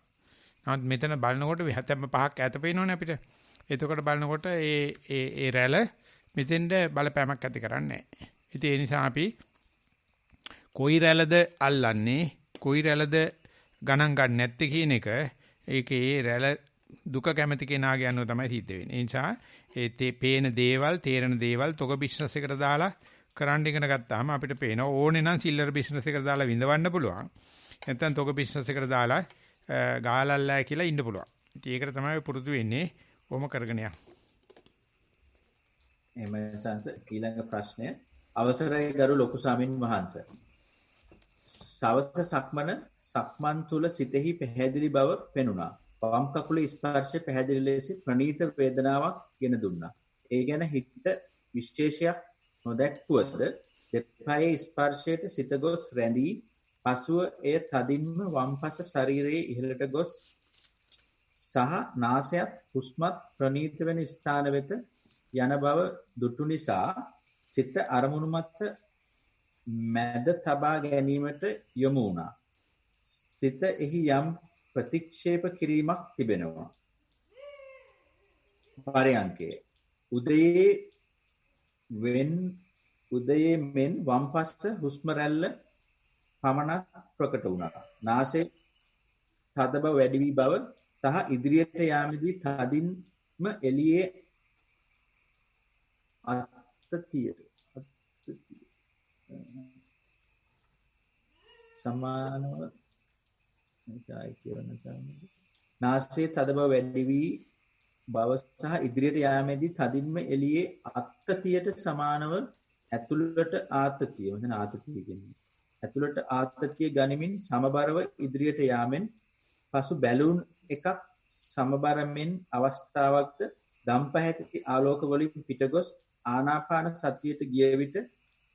Speaker 2: නමුත් මෙතන බලනකොට 75ක් ඈත පේනවනේ අපිට. එතකොට බලනකොට ඒ රැළ මෙතෙන්ද බලපෑමක් ඇති කරන්නේ නැහැ. ඉතින් ඒ නිසා අපි කොයි රැළද අල්ලන්නේ කොයි රැළද ගණන් ගන්න නැත්තේ කියන එක ඒකේ රැළ දුක කැමති කෙනාගේ අනුව තමයි සිද්ධ වෙන්නේ. ඒ නිසා ඒ පේන දේවල් තේරෙන දේවල් තොග බිස්නස් එකට දාලා කරන්න ඉගෙන ගත්තාම අපිට පේන ඕනේ නම් සිල්ලර් බිස්නස් එකට දාලා විඳවන්න පුළුවන්. නැත්නම් තොග බිස්නස් එකට දාලා ගාලල්ලා කියලා ඉන්න පුළුවන්. ඉතින් ඒකට තමයි පුරුදු වෙන්නේ. කොහොම කරගෙන යන්න.
Speaker 1: එහෙම සංස ඊළඟ ප්‍රශ්නය අවසරයි ගරු ලොකු ස්වාමින් වහන්සේ. සවස සක්මන් තුල සිතෙහි පැහැදිලි බව පෙනුණා. වම් කකුලේ ස්පර්ශය පැහැදිලි ලෙස ප්‍රනීත වේදනාවක් ගෙන දුන්නා. ඒ ගැන හිත විශේෂයක් නොදැක්වුවද දෙපයේ ස්පර්ශයට සිත ගොස් රැඳී පසුව එය තදින්ම වම්පස ශරීරයේ ඉහළට ගොස් සහ නාසයත් හුස්මත් ප්‍රනීත වෙන ස්ථාන වෙත යන බව දුටු නිසා සිත අරමුණු මත මැද තබා ගැනීමට යොමු වුණා. සිත එහි යම් ප්‍රතික්ෂේප කිරීමක් තිබෙනවා. පරයන්කේ උදයේ මෙන් වම්පස්ස හුස්ම රැල්ල පමණක් ප්‍රකට වුණා. නාසයේ තද බව වැඩි වී බව සහ ඉදිරියට යාමේදී තදින්ම එළියේ අත්තිය සමානව නාසයේ තද බව වැඩි වී බව සහ ඉදිරියට යාමේදී තදින්ම එළියේ අත්තියට සමානව ඇතුළට ආතතිය මෙතන ආතතිය කියන්නේ ඇතුළට ආතතිය ගනිමින් සමබරව ඉදිරියට යාමෙන් පසු බැලුන් එකක් සමබරමින් අවස්ථාවක්ද දම්පැහැති ආලෝක වලින් පිටගොස් ආනාපාන සතියට ගිය විට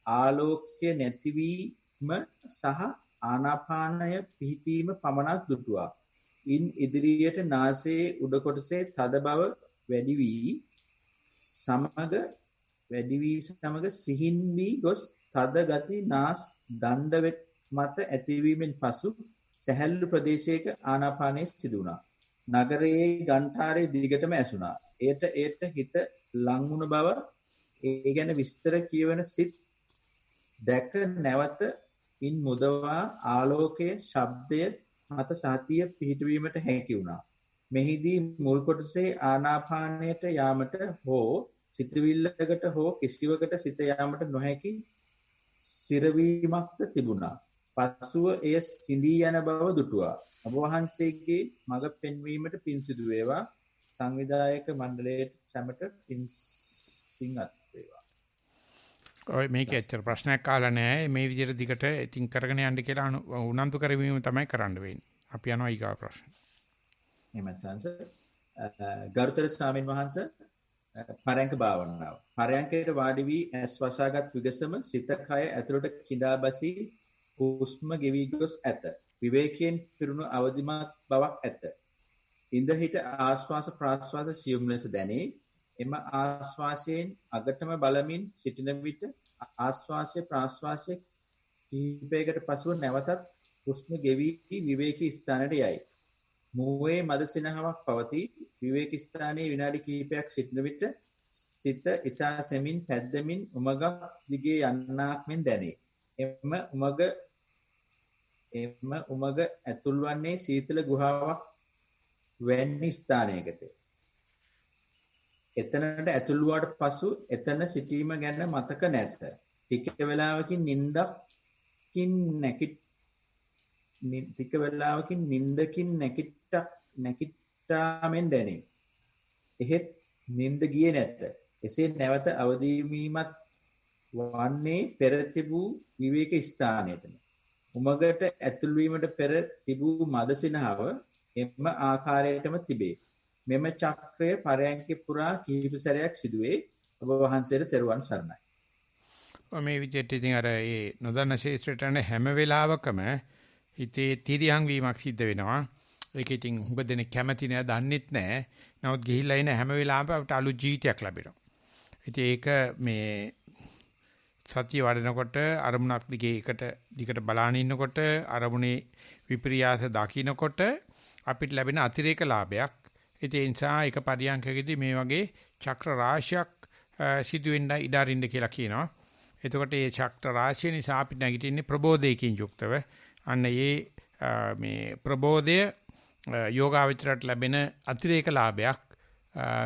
Speaker 1: ආලෝකය නැතිවීම සහ ආනාපානය පිහිටීම පමණක් දුටුවා. ඉන් ඉදිරියට නාසයේ උඩ කොටසේ තද බව වැඩි වී සමග සිහින් වී ගොස් තද ගති නාස් දණ්ඩ මත ඇතිවීමෙන් පසු සැහැල්ලු ප්‍රදේශයක ආනාපානයේ සිදු වුණා. නගරයේ ගන්ඨාරයේ දිගටම ඇසුණා. ඒට හිත ලං වුණ බව ඒ ගැන විස්තර කියවන සිත් දැක නැවත ඉන් මුදවා ආලෝකයේ ශබ්දය මත සතිය පිහිටවීමට හැකි වුණා. මෙහිදී මුල් කොටසේ ආනාපානයට යාමට හෝ සිතවිල්ලකට හෝ කිසිවකට සිත යාමට නොහැකි සිරවීමක්ද තිබුණා. පසුව එය සිඳී යන බව දුටුවා. ඔබ වහන්සේගේ මඟ පෙන්වීමට පින් සිදු වේවා. සංවිධායක මණ්ඩලයට සැමට පින්වත් වේවා.
Speaker 2: ඔය මේක ඇත්තට ප්‍රශ්නයක් අහලා නැහැ. මේ විදිහට දිගට ඉතින් කරගෙන යන්න කියලා උනන්දු කරවීම තමයි කරන්න වෙන්නේ. අපි යනවා ඊගා ප්‍රශ්න.
Speaker 1: එහෙමයි සංස. ගරුතර ස්වාමින් වහන්සේ පරයන්ක භාවනාව. පරයන්කයට වාඩි වී ඇස් වසාගත් විගසම සිත කය ඇතුළට කිඳා බසී හුස්ම ගෙවි ගොස් ඇත. විවේකයෙන් පිරුණු අවදිමත් බවක් ඇත. ඉඳ හිට ආශ්වාස ප්‍රාශ්වාස සියුම් ලෙස දැනේ. එම ආශ්වාසයෙන් අගටම බලමින් සිටින විට ආශ්වාසය ප්‍රාශ්වාසය කිහිපයකට පසුව නැවතත් හුස්ම ගෙවි විවේකී ස්ථානයට යයි. මුවේ මද සිනහවක් පවතී. විවේක ස්ථානයේ විනාඩි කිහිපයක් සිටින විට සිත ඊතා සෙමින් පැද්දමින් උමගක් දිගේ යන්නක් මෙන් දැනේ. එම උමග ඇතුල්වන්නේ සීතල ගුහාවක් වැනි ස්ථානයකට. එතනට ඇතුල් වුණාට පසු එතන සිටීම ගැන මතක නැත. ටික වේලාවකින් නින්දකින් නැකිට්ටාමෙන් දැනේ. එහෙත් නින්ද ගියේ නැත. එසේ නැවත අවදි වීමත් වන්නේ පෙර තිබූ විවේක ස්ථානයටම. උමගට ඇතුල් වීමට පෙර තිබූ මදසිනහව එම ආකාරයටම තිබේ. මෙම චක්‍රය පරයන්කේ පුරා කිහිප සැරයක් සිදුවේ. ඔබ වහන්සේට තෙරුවන් සරණයි.
Speaker 2: මේ විදිහට ඉතින් අර ඒ නොදන්න ශේෂ්ත්‍රයට යන හැම වෙලාවකම හිතේ තිරියන් වීමක් සිද්ධ වෙනවා. ඒක ඉතින් හුඟ දෙනෙක් කැමති නෑ, දන්නෙත් නෑ. නමුත් ගිහිල්ලා ඉන හැම වෙලාවම අපිට අලුත් ජීවිතයක් ලැබෙනවා. ඉතින් ඒක මේ සතිය වඩනකොට අරමුණක් දිගට බලාගෙන ඉන්නකොට අරමුණේ විපර්යාස දකින්නකොට අපිට ලැබෙන අතිරේක ලාභයක්. ඒ නිසා එක පරියන්කකදී මේ වගේ චක්‍ර රාශියක් සිදුවෙන්න ඉඩ අරින්න කියලා කියනවා. එතකොට මේ ශක්ත රාශිය නිසා අපි නැගිටින්නේ ප්‍රබෝධයකින් යුක්තව. අන්න මේ ප්‍රබෝධය යෝගාවචරයට ලැබෙන අතිරේක ලාභයක්.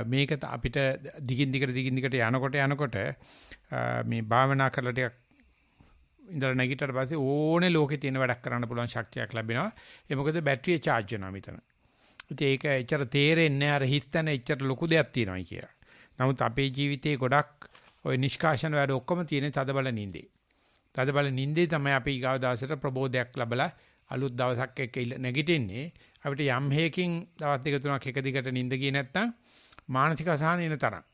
Speaker 2: මේක අපිට දිගින් දිගට යනකොට මේ භාවනා කරලා ටිකක් ඉඳලා නැගිටට පස්සේ ඕනේ ලෝකේ තියෙන වැඩක් කරන්න පුළුවන් ශක්තියක් ලැබෙනවා. ඒ මොකද බැටරිය charge වෙනවා මෙතන. ඉතින් ඒක එච්චර තේරෙන්නේ නැහැ අර හිස්තැන එච්චර ලොකු දෙයක් තියෙනවායි කියලා. නමුත් අපේ ජීවිතේ ගොඩක් ওই නිෂ්කාශන වැඩ ඔක්කොම තියෙන තදබල නිින්දේ. තදබල නිින්දේ තමයි අපි ඊගාව දවසට ප්‍රබෝධයක් ලැබලා අලුත් දවසක් එක්ක නැගිටින්නේ. අපිට යම් හේකින් දවස් දෙක තුනක් එක දිගට නිින්ද ගියේ නැත්නම් මානසික අසහන එන තරම්.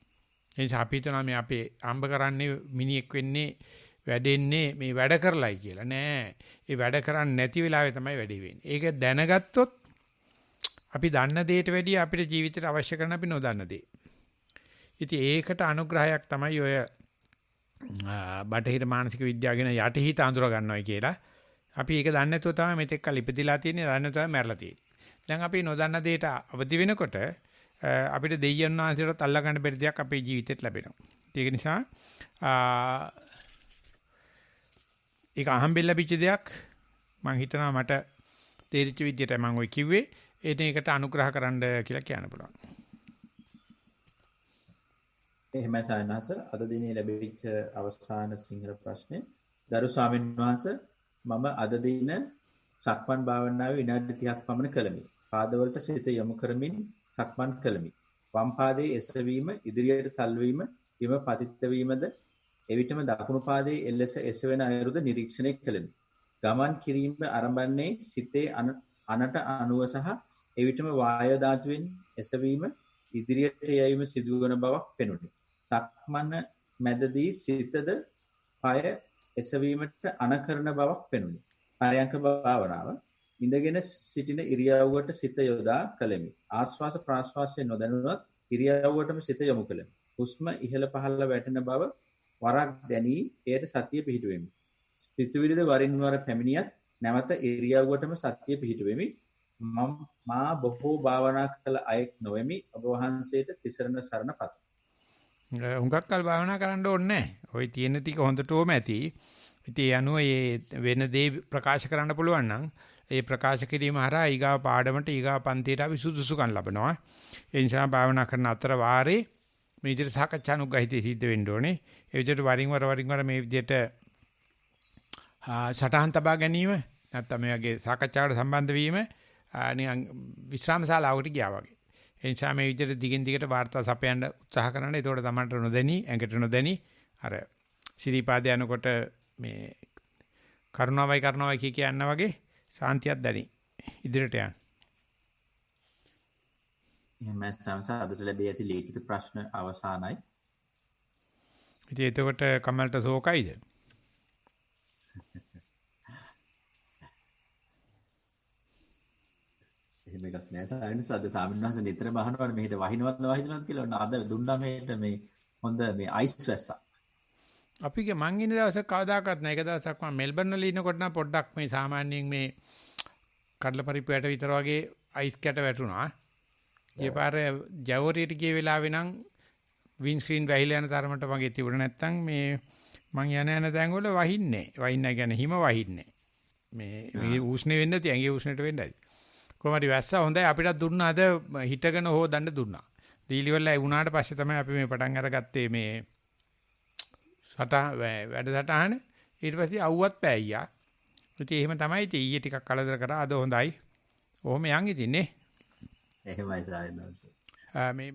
Speaker 2: ඒ නිසා අපි හිතනවා මේ අපේ අම්බ කරන්නේ මිනිහෙක් වෙන්නේ වැඩෙන්නේ මේ වැඩ කරලයි කියලා. නෑ. ඒ වැඩ කරන්නේ නැති වෙලාවේ තමයි වැඩේ වෙන්නේ. ඒක දැනගත්තොත් අපි දන්න දෙයට වැඩිය අපිට ජීවිතේට අවශ්‍ය කරන අපි නොදන්න දේ. ඉතින් ඒකට අනුග්‍රහයක් තමයි ඔය බටහිර මානසික විද්‍යාව ගැන යටිහිත අඳුර ගන්නවයි කියලා. අපි ඒක දන්නේ නැතුව තමයි මෙතෙක් කල් ඉපදිලා තියෙන්නේ, දන්නේ නැතුව තමයි මැරලා තියෙන්නේ. දැන් අපි නොදන්න දෙයට අවදි වෙනකොට අපිට දෙයයන් වහන්සේටත් අල්ලා ගන්න බැරි දෙයක් අපේ ජීවිතේට ලැබෙනවා. ඒක නිසා ඒක අහම්බෙන් ලැබිච්ච දෙයක්. මම හිතනවා මට තේරිච්ච විදියට මම ඔය කිව්වේ ඒකට අනුග්‍රහ කරන්න කියලා කියන්න පුළුවන්.
Speaker 1: එහෙමයි සයන්හස අද දිනේ ලැබිච්ච අවසාන සිංහල ප්‍රශ්නේ දරු ස්වාමීන් වහන්සේ මම අද දින සක්මන් භාවනාවේ විනාඩි 30ක් පමණ කළෙමි. පාදවලට සිත යොමු කරමින් සක්මන් කළෙමි. වම් පාදයේ එසවීම ඉදිරියට තල්වීම බිම පතිත වීමද එවිටම දකුණු පාදයේ එලෙස එසවෙන අයුරුද නිරීක්ෂණය කළෙමි. ගමන් කිරීම ආරම්භන්නේ සිතේ අනට අනුව සහ එවිටම වායව ධාතුවෙන් එසවීම ඉදිරියට යැවීම සිදුවන බවක් පෙනුනි. සක්මන මැදදී සිතද පය එසවීමට අනකරන බවක් පෙනුනි. පරයන්ක භාවනාව ඉඳගෙන සිටින ඉරියව්වට සිත යොදා කළෙමි. ආශ්වාස ප්‍රාශ්වාසයේ නොදැනුණත් ඉරියව්වටම සිත යොමු කළෙමි. හුස්ම ඉහළ පහළ වැටෙන බව වරක් දැනී එයට සතිය පිහිටුවෙමි. සිතුවිලිද වරින් වර පැමිණියත් නැවත ඉරියව්වටම සතිය පිහිටුවෙමි. මා බොහෝ භාවනා කළ අයෙක් නොවෙමි. ඔබ වහන්සේට තිසරණ සරණ පත.
Speaker 2: හුඟක් කල් භාවනා කරන්න ඕනේ නැහැ. ওই තියෙන ටික හොඳටම ඇති. ඉතින් ඒ අනුව මේ වෙන දේ ප්‍රකාශ කරන්න පුළුවන් නම් ඒ ප්‍රකාශ කිරීම හරහා ඊගාව පාඩමට ඊගාව පන්තියට අපි සුදුසුකම් ලබනවා. ඒ නිසා භාවනා කරන අතර වාරේ මේ විදිහට සාකච්ඡානුගහිතේ සිද්ධ වෙන්න ඕනේ. ඒ විදිහට වරින් වර මේ විදිහට සටහන් තබා ගැනීම නැත්නම් මේ වගේ සාකච්ඡාවට සම්බන්ධ වීම නිකන් විශ්‍රාම ශාලාවකට ගියා වගේ. ඒ නිසා මේ විදිහට දිගින් දිගට වාර්තා සපයන්න උත්සාහ කරන්න. ඒතකොට තමන්ට නොදැනි ඇඟට නොදැනි අර සිරිපාද යනකොට මේ කරුණාවයි කියන්න වගේ සාන්තියක් දැනි. ඉදිරියට යන්න.
Speaker 1: එහෙමයි සංසාරයට ලැබී ඇති ලිඛිත ප්‍රශ්න අවසానයි.
Speaker 2: ඉතින් එතකොට කමල්ට සෝකයිද?
Speaker 1: එහෙම එකක් නෑ සායනස අද සාමින්වහන්සේ නිතරම අහනවානේ මෙහෙට වහිනවද කියලා. අද දුන්නා මෙහෙට මේ හොඳ මේ අයිස් වැස්සක්.
Speaker 2: අපිගේ මං ඉන්න දවසක් කවදාකවත් නෑ. එක දවසක් මම මෙල්බර්න් වල ඉනකොට නම් පොඩ්ඩක් මේ සාමාන්‍යයෙන් මේ කඩල පරිප්පු යට විතර වගේ අයිස් කැට වැටුණා. ඒ පාරේ ජවරියට ගිය වෙලාවේ නම් වින් ස්ක්‍රීන් වැහිලා යන තරමට වගේ තිබුණ නැත්තම් මේ මං යන තැන් වල වහින්නේ. වහින්න කියන්නේ හිම වහින්නේ. මේ උෂ්ණ වෙන්න නැති ඇඟේ උෂ්ණට වෙන්නයි. කොහමද වැස්ස හොඳයි අපිටත් දුන්නා අද හිටගෙන හොදන්න දුන්නා. දීලිවල වුණාට පස්සේ තමයි අපි මේ පටන් අරගත්තේ මේ වැඩසටහන. ඊට පස්සේ අවුවත් පෑයියා. ඉතින් එහෙම තමයි ඉතින් ඊයේ ටිකක් කලදර කරා අද හොඳයි. ඔහොම යන් ඉතින් නේ.
Speaker 1: එහෙමයි සායනස.
Speaker 2: මේ